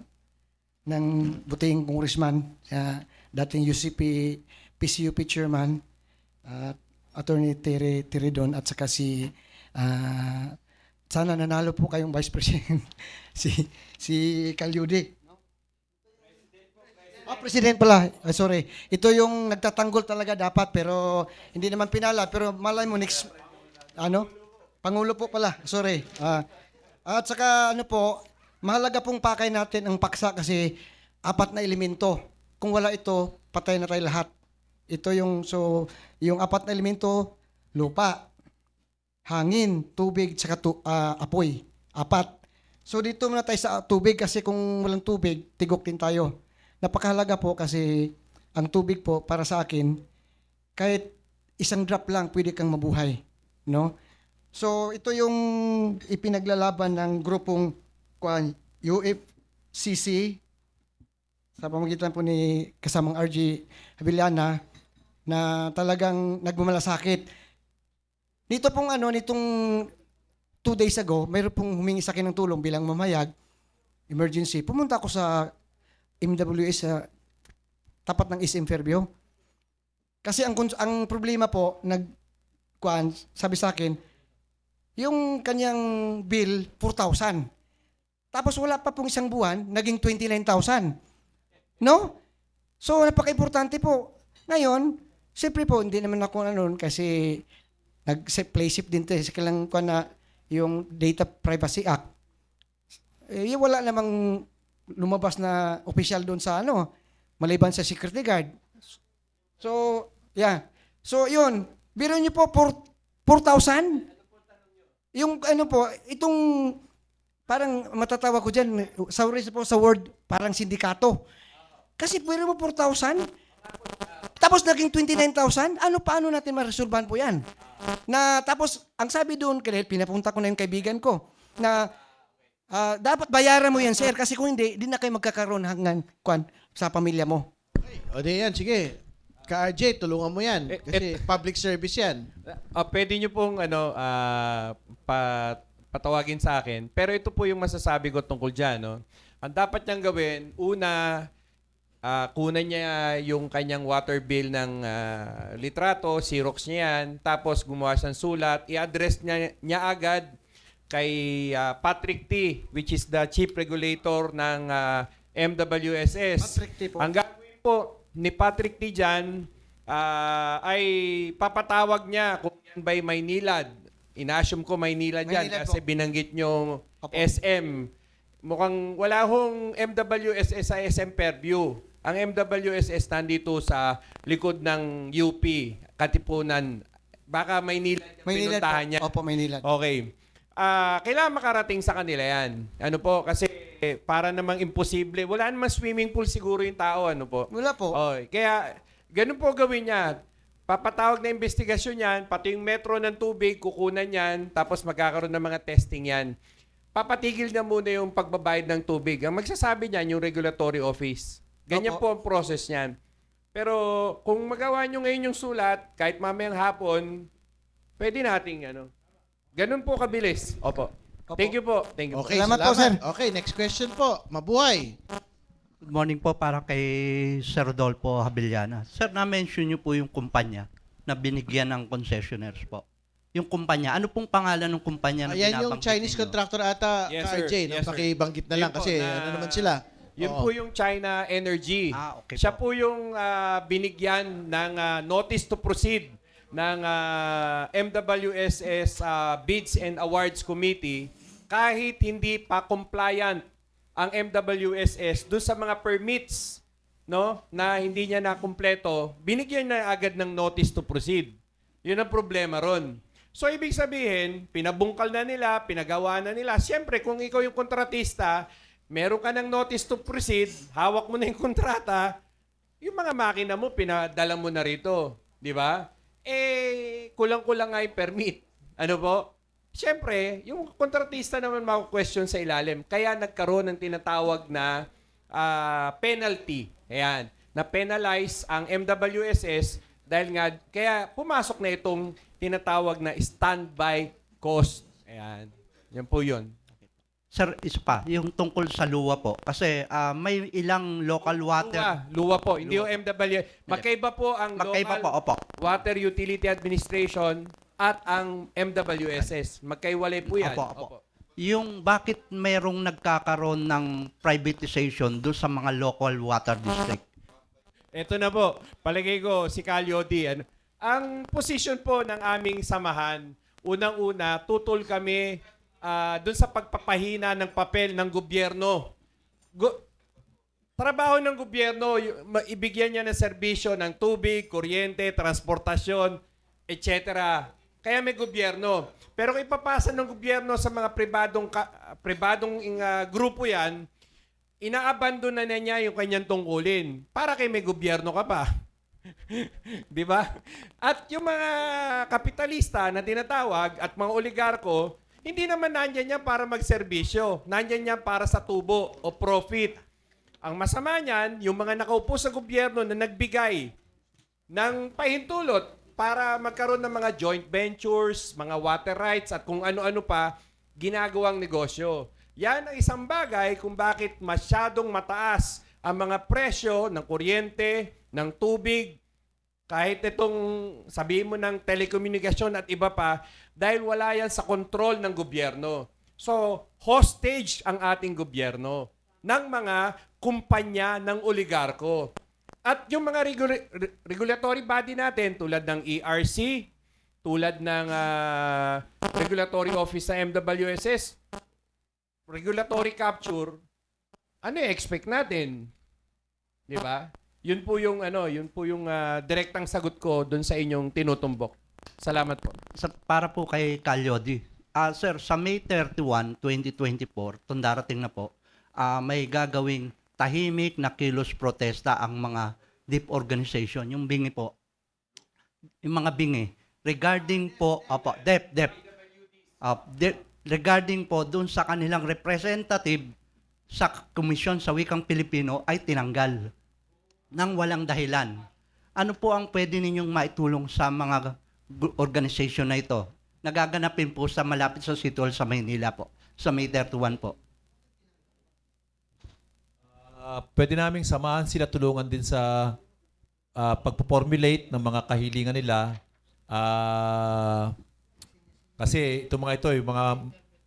ng buting congressman, dating UCP, PCUP chairman, Attorney Terry Tiridon at saka sana nanalo po kayong Vice President, si Calyude. President pala. Sorry. Ito yung nagtatanggol talaga dapat pero hindi naman pinala. Pero malay mo next, Pangulo po pala. Sorry. At saka mahalaga pong pakay natin ang paksa kasi 4 na elemento. Kung wala ito, patay na tayo lahat. Ito yung 4 na elemento, lupa, hangin, tubig, saka apoy. 4. So dito muna tayo sa tubig kasi kung walang tubig, tigok din tayo. Napakahalaga po kasi ang tubig po para sa akin, kahit isang drop lang pwede kang mabuhay. No? So ito yung ipinaglalaban ng grupong UFCC sa pamamagitan po ni kasamang RG Habiliana na talagang nagmamalasakit. Dito pong nitong 2 days ago, mayroon pong humingi sa akin ng tulong bilang mamayag, emergency. Pumunta ako sa MWS sa tapat ng SM Fairview. Kasi ang problema po, sabi sa akin, yung kanyang bill, 4,000. Tapos wala pa pong isang buwan, naging 29,000. No? So, napaka-importante po. Ngayon, siyempre po, hindi naman ako kasi nag-play safe din tayo sa kailang yung Data Privacy Act. Wala namang lumabas na official doon sa maliban sa security guard. So, yeah. So, yun. Biro niyo po, 4,000? Yung itong parang matatawa ko dyan, sorry po sa word, parang sindikato. Kasi pwede mo 4,000? Tapos naging 29,000? Paano natin maresolbahan po yan? Tapos, ang sabi doon, kahit pinapunta ko na yung kaibigan ko, na dapat bayaran mo yan, sir, kasi kung hindi na kayo magkakaroon hanggang sa pamilya mo. O di yan, sige. Ka-RJ, tulungan mo yan. Kasi public service yan. Pwede nyo pong patawagin sa akin. Pero ito po yung masasabi ko tungkol dyan. No? Ang dapat niyang gawin, una, kunan niya yung kanyang water bill ng litrato, Xerox niya yan, tapos gumawa siyang sulat, i-address niya agad kay Patrick T, which is the chief regulator ng MWSS. Patrick T po. Ang gagawin po ni Patrick T dyan, ay papatawag niya kung yan ba'y Maynilad. In-assume ko Maynilad yan Maynilad kasi po. binanggit nyo Opo. SM. Mukhang wala hong MWSS sa SM Fairview. Ang MWSS nandito sa likod ng UP, Katipunan. Baka Maynilad yung Maynilad pinuntahan po. niya. Opo, Maynilad. Okay. Kailangan makarating sa kanila yan. Ano po? Kasi para namang imposible. Wala namang swimming pool siguro yung tao. Ano po? Wala po. Okay. Kaya, ganun po gawin niya. Papatawag na investigasyon yan, pati yung metro ng tubig, kukunan yan, tapos magkakaroon ng mga testing yan. Papatigil na muna yung pagbabayad ng tubig. Ang magsasabi niyan, yung regulatory office. Ganyan Opo. po ang process niyan. Pero kung magawa nyo ngayon yung sulat, kahit mamayang hapon, pwede nating ganun po kabilis. Opo. Opo. Thank you po. Thank you po. Okay, Salamat po, sir. Okay, next question po. Mabuhay. Good morning po para kay Sir Rodolfo Habillana. Sir, na-mention niyo po yung kumpanya na binigyan ng concessionaires po. Yung kumpanya, ano pong pangalan ng kumpanya na Ayan yung binabanggit Chinese ninyo? contractor ata, Yes, ka sir. RJ. No? Yes, sir. Pakibanggit na Yun lang po kasi na- ano naman sila. Yun Oo. po yung China Energy. Okay Siya po. po yung binigyan ng notice to proceed ng MWSS Bids and Awards Committee kahit hindi pa compliant ang MWSS doon sa mga permits na hindi niya nakumpleto, binigyan na agad ng notice to proceed. Yun ang problema ron. So, ibig sabihin, pinabungkal na nila, pinagawa na nila. Siyempre, kung ikaw yung kontratista, meron ka ng notice to proceed, hawak mo na yung kontrata, yung mga makina mo, pinadala mo na rito. Di ba? Kulang-kulang nga yung permit. Ano po? Siyempre, yung kontratista naman mako-question sa ilalim. Kaya nagkaroon ng tinatawag na penalty. Ayan. Na-penalize ang MWSS dahil nga, kaya pumasok na itong tinatawag na standby cost. Ayan. Yan po yun. Sir, isa pa, yung tungkol sa luwa po. Kasi may ilang local water. Luwa po. Hindi Luwa yung MW. Magkaiba po ang Magkaiba po, Local opo. Water Utility Administration at ang MWSS. Magkaiwalay po yan. Opo, opo. Yung bakit mayroong nagkakaroon ng privatization doon sa mga local water district? Ito na po. Palagay ko si Calio D. Ang position po ng aming samahan, unang-una, tutol kami doon sa pagpapahina ng papel ng gobyerno. Trabaho ng gobyerno, ibigyan niya ng serbisyo ng tubig, kuryente, transportasyon, etc. Kaya may gobyerno. Pero kung ipapasa ng gobyerno sa mga pribadong grupo yan, inaabandona na niya yung kanyang tungkulin. Para kay may gobyerno ka pa. Di ba? At yung mga kapitalista na tinatawag at mga oligarko, hindi naman nandyan yan para magserbisyo. Nandyan yan para sa tubo o profit. Ang masama niyan, yung mga nakaupo sa gobyerno na nagbigay ng pahintulot para magkaroon ng mga joint ventures, mga water rights at kung ano-ano pa, ginagawang negosyo. Yan ang isang bagay kung bakit masyadong mataas ang mga presyo ng kuryente, ng tubig, kahit itong sabihin mo ng telekomunikasyon at iba pa, dahil wala yan sa kontrol ng gobyerno. So, hostage ang ating gobyerno ng mga kumpanya ng oligarko. At yung mga regulatory body natin tulad ng ERC, tulad ng Regulatory Office sa MWSS, regulatory capture, ano expect natin? 'Di ba? Yun po yung direktang sagot ko doon sa inyong tinutumbok. Salamat po. Para po kay Calyodi. Sir, sa May 31, 2024, itong darating na po, may gagawing tahimik na kilos protesta ang mga deep organization, yung bingi po. Yung mga bingi. Regarding po, regarding po dun sa kanilang representative sa Komisyon sa Wikang Pilipino ay tinanggal nang walang dahilan. Ano po ang pwede ninyong maitulong sa mga organization na ito? Nagaganapin po sa malapit sa City Hall sa Maynila po, sa May 31 po. Pwede naming samahan sila, tulungan din sa pagpo-formulate ng mga kahilingan nila. Kasi itong mga ito, yung mga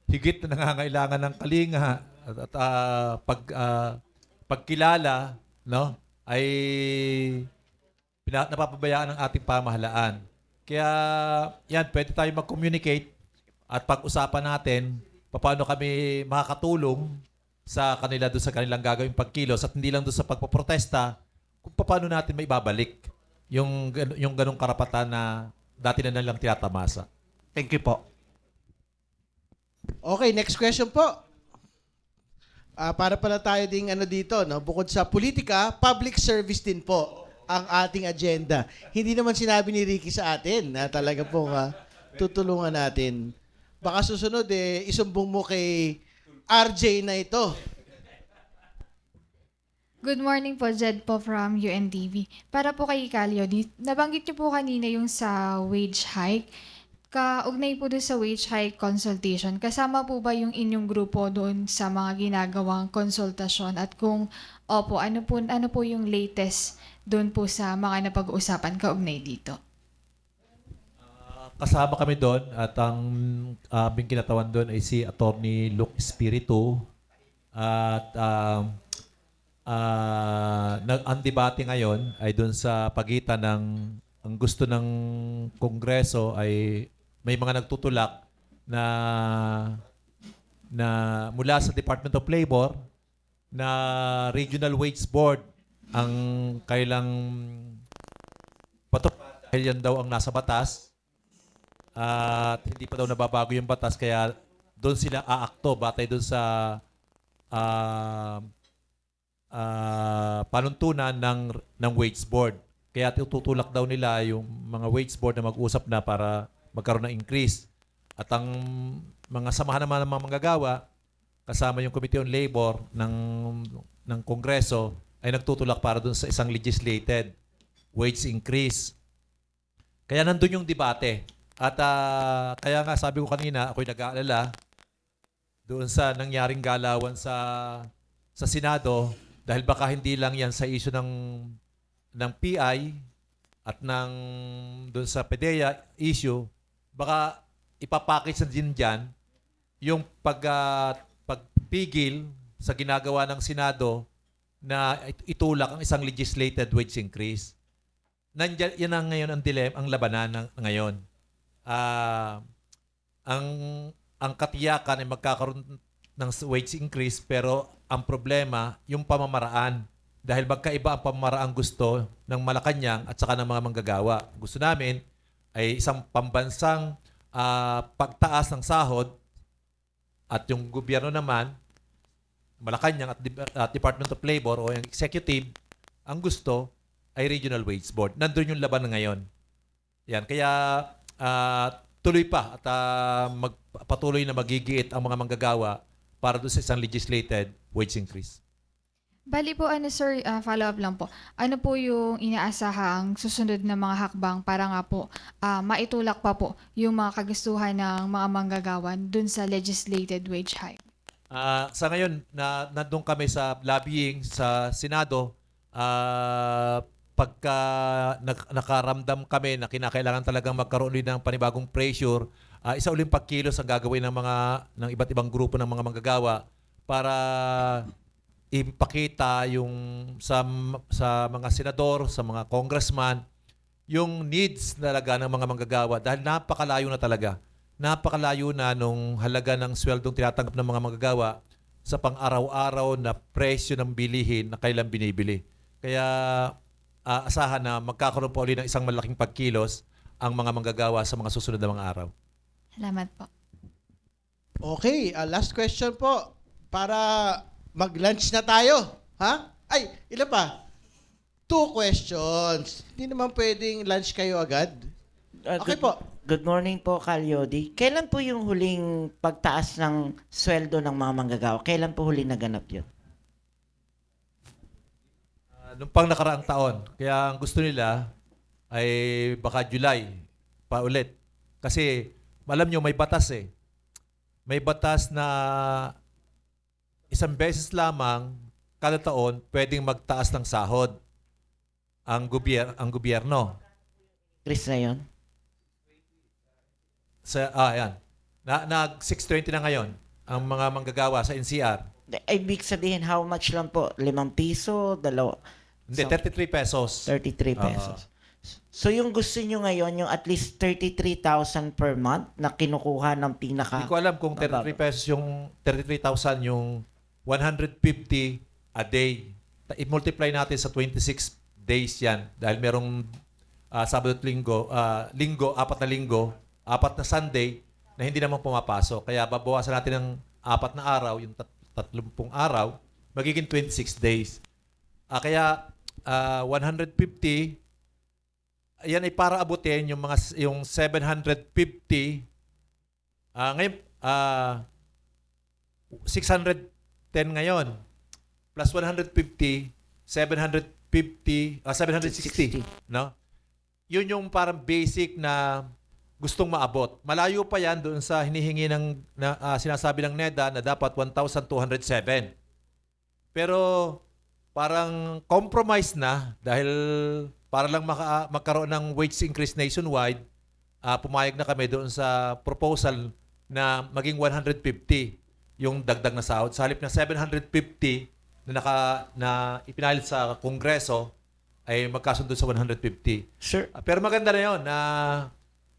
higit na nangangailangan ng kalinga at pagkilala, no, ay napapabayaan ng ating pamahalaan. Kaya yan, pwede tayo mag-communicate at pag-usapan natin paano kami makakatulong sa kanila doon sa kanilang gagawing pagkilos at hindi lang doon sa pagpoprotesta kung paano natin may babalik yung ganong karapatan na dati na nilang tinatamasa. Thank you po. Okay, next question po. Para pala tayo ding dito, no? Bukod sa politika, public service din po ang ating agenda. Hindi naman sinabi ni Ricky sa atin na talaga po tutulungan natin. Baka susunod isumbong mo kay RJ na ito. Good morning po, Jed po from UNTV. Para po kay Calio, nabanggit niyo po kanina yung sa wage hike. Kaugnay po doon sa wage hike consultation, kasama po ba yung inyong grupo doon sa mga ginagawang konsultasyon? At kung opo, ano po yung latest doon po sa mga napag-uusapan kaugnay dito? Kasama kami doon at ang aming kinatawan doon ay si Attorney Luke Espiritu at ang debate ngayon ay doon sa pagitan ng ang gusto ng Kongreso ay may mga nagtutulak na mula sa Department of Labor na Regional Wage Board ang kailang patupad dahil yan daw ang nasa batas at hindi pa daw nababago yung batas kaya doon sila aakto batay doon sa panuntunan ng wage board. Kaya tutulak daw nila yung mga wage board na mag-usap na para magkaroon ng increase. At ang mga samahan naman ng mga manggagawa, kasama yung Committee on Labor ng Kongreso, ay nagtutulak para doon sa isang legislated wage increase. Kaya nandun yung debate. At kaya nga sabi ko kanina, ako'y nag-aalala doon sa nangyaring galawan sa Senado dahil baka hindi lang yan sa issue ng PI at ng doon sa PDEA issue, baka ipapackage na din dyan yung pagpigil sa ginagawa ng Senado na itulak ang isang legislated wage increase. Nandiyan, yan ang ngayon ang dilemma, ang labanan ngayon. Ang katiyakan ay magkakaroon ng wage increase pero ang problema yung pamamaraan dahil magkaiba ang pamamaraan gusto ng Malacanang at saka ng mga manggagawa. Gusto namin ay isang pambansang pagtaas ng sahod at yung gobyerno naman Malacanang at Department of Labor o yung executive ang gusto ay Regional Wage Board. Nandun yung laban na ngayon. Yan. Kaya tuloy pa at patuloy na magigiit ang mga manggagawa para doon sa isang legislated wage increase. Bali po, sir, follow-up lang po. Ano po yung inaasahang susunod na mga hakbang para nga po maitulak pa po yung mga kagustuhan ng mga manggagawan dun sa legislated wage hike? Sa ngayon, nandun kami sa lobbying sa Senado. Pagka nakaramdam kami na kinakailangan talagang magkaroon ulit ng panibagong pressure, isa uling pagkilos ang gagawin ng iba't ibang grupo ng mga manggagawa para ipakita yung sa mga senador, sa mga congressman, yung needs talaga ng mga manggagawa dahil napakalayo na talaga. Napakalayo na nung halaga ng sweldong tinatanggap ng mga manggagawa sa pang-araw-araw na presyo ng bilihin na kailan binibili. Kaya asahan na magkakaroon po ulit ng isang malaking pagkilos ang mga manggagawa sa mga susunod na mga araw. Salamat po. Okay, last question po. Para mag-lunch na tayo. Ha? Ay, ilan pa? 2 questions. Hindi naman pwedeng lunch kayo agad. Okay po. Good morning po, Calyodi. Kailan po yung huling pagtaas ng sweldo ng mga manggagawa? Kailan po huling naganap yun? Nung pang nakaraang taon. Kaya ang gusto nila ay baka July pa ulit. Kasi alam nyo, may batas eh. May batas na isang beses lamang kada taon pwedeng magtaas ng sahod ang gobyerno. Chris na yun? Yan. Nag-620 na ngayon ang mga manggagawa sa NCR. Ibig sabihin, how much lang po? 5 piso? Hindi, 33 pesos. 33 pesos. So yung gusto nyo ngayon, yung at least 33,000 per month na kinukuha ng pinaka... Hindi ko alam kung 33 pesos yung 33,000 yung 150 a day. I-multiply natin sa 26 days yan dahil merong Sabado at Linggo, apat na Sunday na hindi naman pumapasok. Kaya babawasan natin ng 4 na araw, yung 30 araw, magiging 26 days. Kaya 150, yan ay para abutin yung 750. Ngayon 610 ngayon plus 150, 760, no? Yun yung parang basic na gustong maabot. Malayo pa yan doon sa hinihingi sinasabi ng NEDA na dapat 1,207. Pero parang compromise na dahil para lang magkaroon ng wage increase nationwide, pumayag na kami doon sa proposal na maging 150 yung dagdag na sahod. Sa halip na 750 na ipinalit sa Kongreso, ay magkasundo sa 150. Sir, Pero maganda na yun na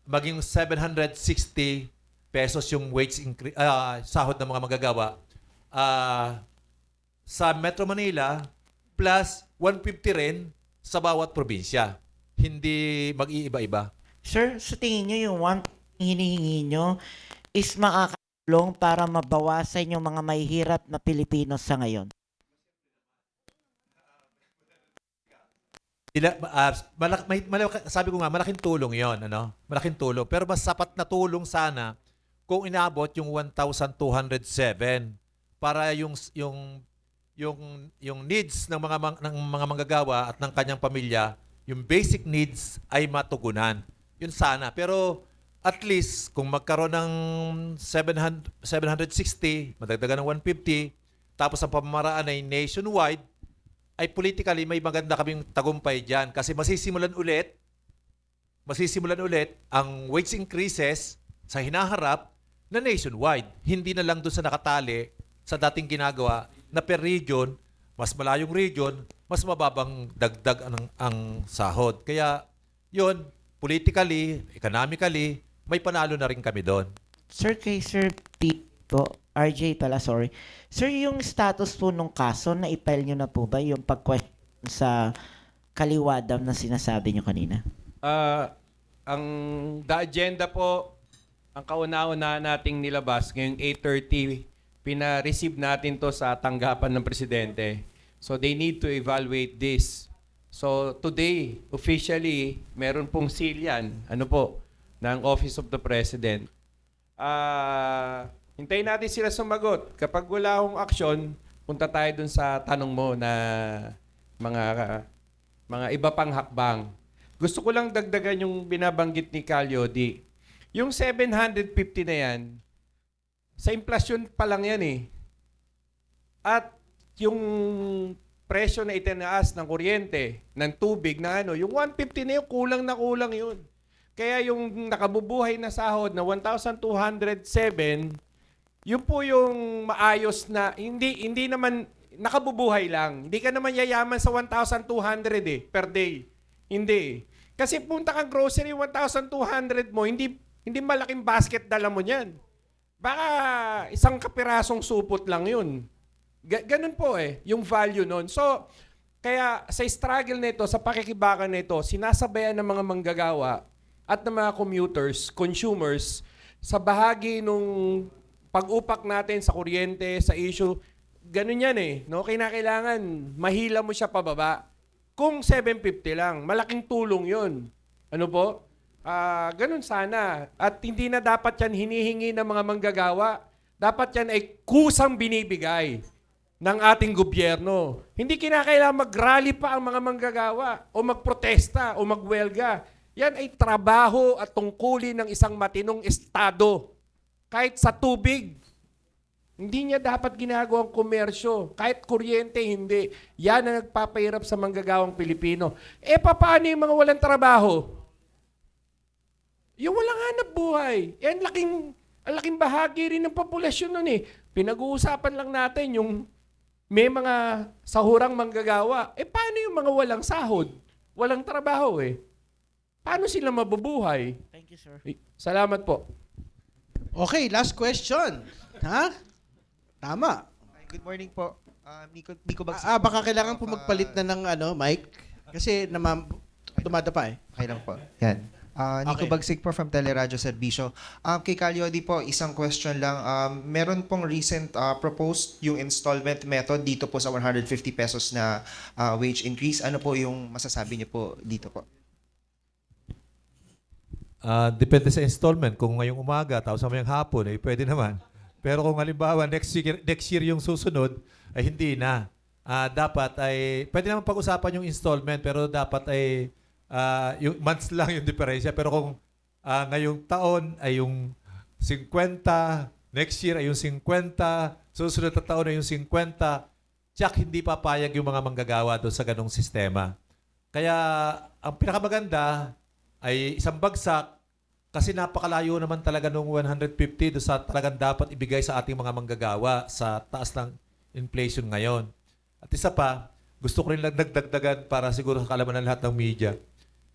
maging 760 pesos yung wage increase, sahod ng mga magagawa sa Metro Manila plus 150 rin sa bawat probinsya. Hindi mag-iiba-iba. sir, sa tingin nyo yung hinihingi nyo is makakatulong para mabawasan yung mga mahihirap na Pilipino sa ngayon? Sabi ko nga, malaking tulong yon, ano? Malaking tulong. Pero mas sapat na tulong sana kung inaabot yung 1,207 para yung needs ng mga manggagawa at ng kanyang pamilya, yung basic needs ay matugunan. Yun sana. Pero at least kung magkaroon ng 760, madagdagan ng 150, tapos ang pamamaraan ay nationwide, ay politically may maganda kaming tagumpay dyan kasi masisimulan ulit ang wage increases sa hinaharap na nationwide. Hindi na lang doon sa nakatali sa dating ginagawa na per region, mas malayong region, mas mababang dagdag ang sahod. Kaya yon, politically, economically, may panalo na rin kami doon. Sir, kay Sir P po, RJ pala, sorry. Sir, yung status po nung kaso, na-file nyo na po ba yung pag-question sa kaliwadam na sinasabi nyo kanina? The agenda po, ang kauna-una nating nilabas ngayong 8:30, pina-receive natin to sa tanggapan ng Presidente. So they need to evaluate this. So today, officially, meron pong seal yan, ng Office of the President. Hintayin natin sila sumagot. Kapag wala akong aksyon, punta tayo dun sa tanong mo na mga iba pang hakbang. Gusto ko lang dagdagan yung binabanggit ni Calyodi. Yung 750 na yan, sa inflasyon pa lang yan eh. At yung presyo na itinaas ng kuryente, ng tubig, yung 150 na yun, kulang na kulang yun. Kaya yung nakabubuhay na sahod na 1,207, yun po yung maayos na, hindi naman nakabubuhay lang. Hindi ka naman yayaman sa 1,200 per day. Hindi. Kasi punta kang grocery, 1,200 mo, hindi malaking basket dala mo niyan. Baka isang kapirasong supot lang yun. Ganun po yung value nun. So, kaya sa struggle nito, sa pakikibakan nito, sinasabayan ng mga manggagawa at ng mga commuters, consumers, sa bahagi nung pag-upak natin sa kuryente, sa issue, ganun yan no? Kailangan mahila mo siya pababa. Kung 750 lang, malaking tulong yun. Ano po? Ganun sana. At hindi na dapat yan hinihingi ng mga manggagawa. Dapat yan ay kusang binibigay ng ating gobyerno. Hindi kinakailangan mag-rally pa ang mga manggagawa o magprotesta o magwelga. Yan ay trabaho at tungkulin ng isang matinong estado. Kahit sa tubig, hindi niya dapat ginagawang komersyo. Kahit kuryente, hindi. Yan ang nagpapahirap sa manggagawang Pilipino. Paano yung mga walang trabaho? Yung walang hanap buhay. Ang laking bahagi rin ng populasyon nun Pinag-uusapan lang natin yung may mga sahurang manggagawa. Paano yung mga walang sahod? Walang trabaho Paano sila mabubuhay? Thank you, sir. Salamat po. Okay, last question. Ha? Tama. Good morning po. Nico Bagsik. Baka kailangan po magpalit na ng mic. Kasi tumada pa eh. Okay lang po. Yan. Nico Okay. Bagsik po from Teleradyo Serbisyo. Kay Calyodi po, isang question lang. Meron pong recent proposed yung installment method dito po sa 150 pesos na wage increase. Ano po yung masasabi niyo po dito po? Depende sa installment. Kung ngayong umaga, tapos mamayang hapon, pwede naman. Pero kung halimbawa next year yung susunod, ay hindi na. Dapat ay, pwede naman pag-usapan yung installment, pero dapat ay yung months lang yung diferensya. Pero kung ngayong taon ay yung 50, next year ay yung 50, susunod na taon ay yung 50, tsak hindi papayag yung mga manggagawa doon sa ganong sistema. Kaya ang pinakamaganda ay isang bagsak kasi napakalayo naman talaga nung 150 doon sa talagang dapat ibigay sa ating mga manggagawa sa taas ng inflation ngayon. At isa pa, gusto ko rin lang nagdagdagan para siguro sa kaalaman ng lahat ng media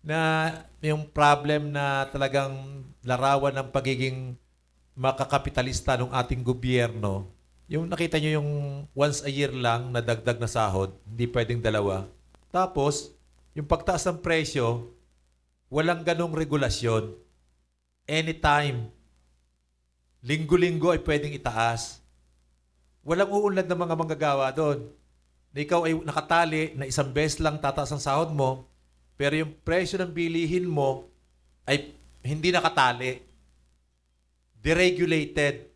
na yung problem na talagang larawan ng pagiging makakapitalista ng ating gobyerno, yung nakita nyo yung once a year lang na dagdag na sahod, hindi pwedeng dalawa. Tapos, yung pagtaas ng presyo, walang ganong regulasyon. Anytime, linggo-linggo ay pwedeng itaas. Walang uunlad ng mga manggagawa doon. Na ikaw ay nakatali na isang beses lang tataas ang sahod mo, pero yung presyo ng bilihin mo ay hindi nakatali. Deregulated.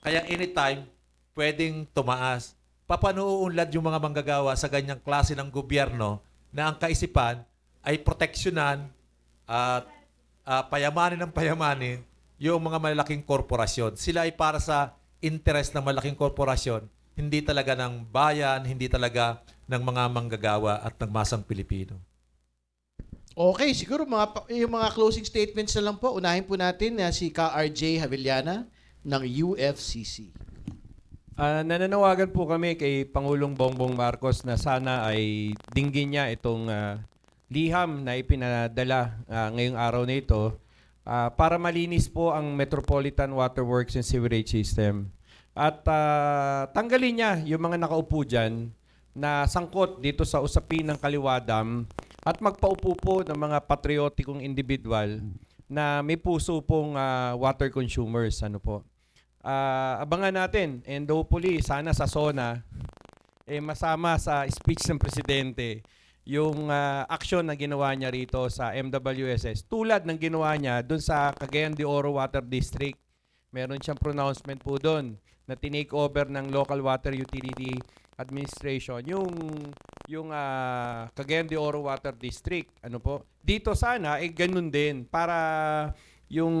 Kaya anytime, pwedeng tumaas. Paano uunlad yung mga manggagawa sa ganyang klase ng gobyerno na ang kaisipan ay proteksyonan at payamanin ng payamanin yung mga malalaking korporasyon. Sila ay para sa interest ng malaking korporasyon, hindi talaga ng bayan, hindi talaga ng mga manggagawa at ng masang Pilipino. Okay, siguro yung mga closing statements na lang po. Unahin po natin si Ka RJ Javillana ng UFCC. Nananawagan po kami kay Pangulong Bongbong Marcos na sana ay dinggin niya itong liham na ipinadala ngayong araw na ito para malinis po ang Metropolitan Water Works and Sewerage System. At tanggalin niya yung mga nakaupo dyan na sangkot dito sa usapin ng Kaliwadam at magpaupo po ng mga patriotikong individual na may puso pong water consumers. Ano po? Abangan natin and hopefully sana sa SONA masama sa speech ng Presidente yung action na ginawa niya rito sa MWSS tulad ng ginawa niya doon sa Cagayan de Oro Water District. Meron siyang pronouncement po doon na tinake over ng Local Water Utility Administration yung Cagayan de Oro Water District. Ano po? Dito sana ganun din para yung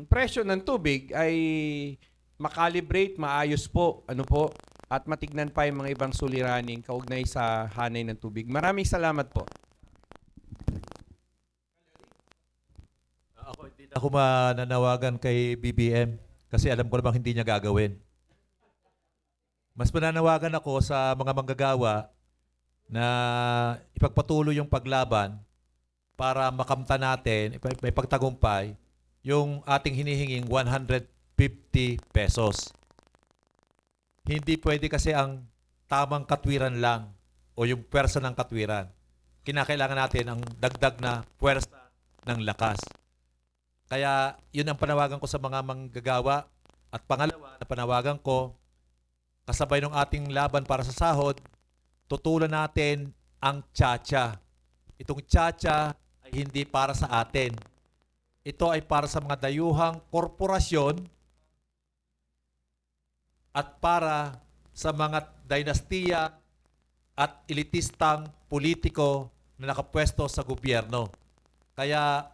presyo ng tubig ay makalibrate, maayos po, ano po, at matignan pa yung mga ibang suliraning kaugnay sa hanay ng tubig. Maraming salamat po. Ako hindi na ako mananawagan kay BBM kasi alam ko namang hindi niya gagawin. Mas mananawagan ako sa mga manggagawa na ipagpatuloy yung paglaban para makamta natin, may pagtagumpay, yung ating hinihinging 150 pesos. Hindi pwede kasi ang tamang katwiran lang o yung pwersa ng katwiran. Kinakailangan natin ang dagdag na pwersa ng lakas. Kaya yun ang panawagan ko sa mga manggagawa. At pangalawa na panawagan ko, kasabay ng ating laban para sa sahod, tutulan natin ang tsa-tsa. Itong tsa-tsa ay hindi para sa atin. Ito ay para sa mga dayuhang korporasyon at para sa mga dinastiya at elitistang politiko na nakapwesto sa gobyerno. Kaya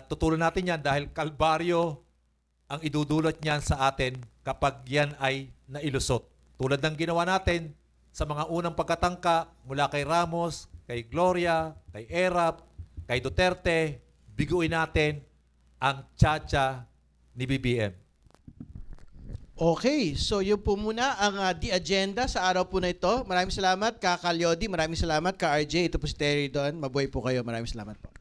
tutulan natin yan dahil kalbaryo ang idudulot niyan sa atin kapag yan ay nailusot. Tulad ng ginawa natin sa mga unang pagkatangka mula kay Ramos, kay Gloria, kay Erap, kay Duterte, biguin natin ang tsa-tsa ni BBM. Okay, so yun po muna ang The Agenda sa araw po na ito. Maraming salamat, Ka Calyodi. Maraming salamat, Ka RJ. Ito po si Terry Don. Mabuhay po kayo. Maraming salamat po.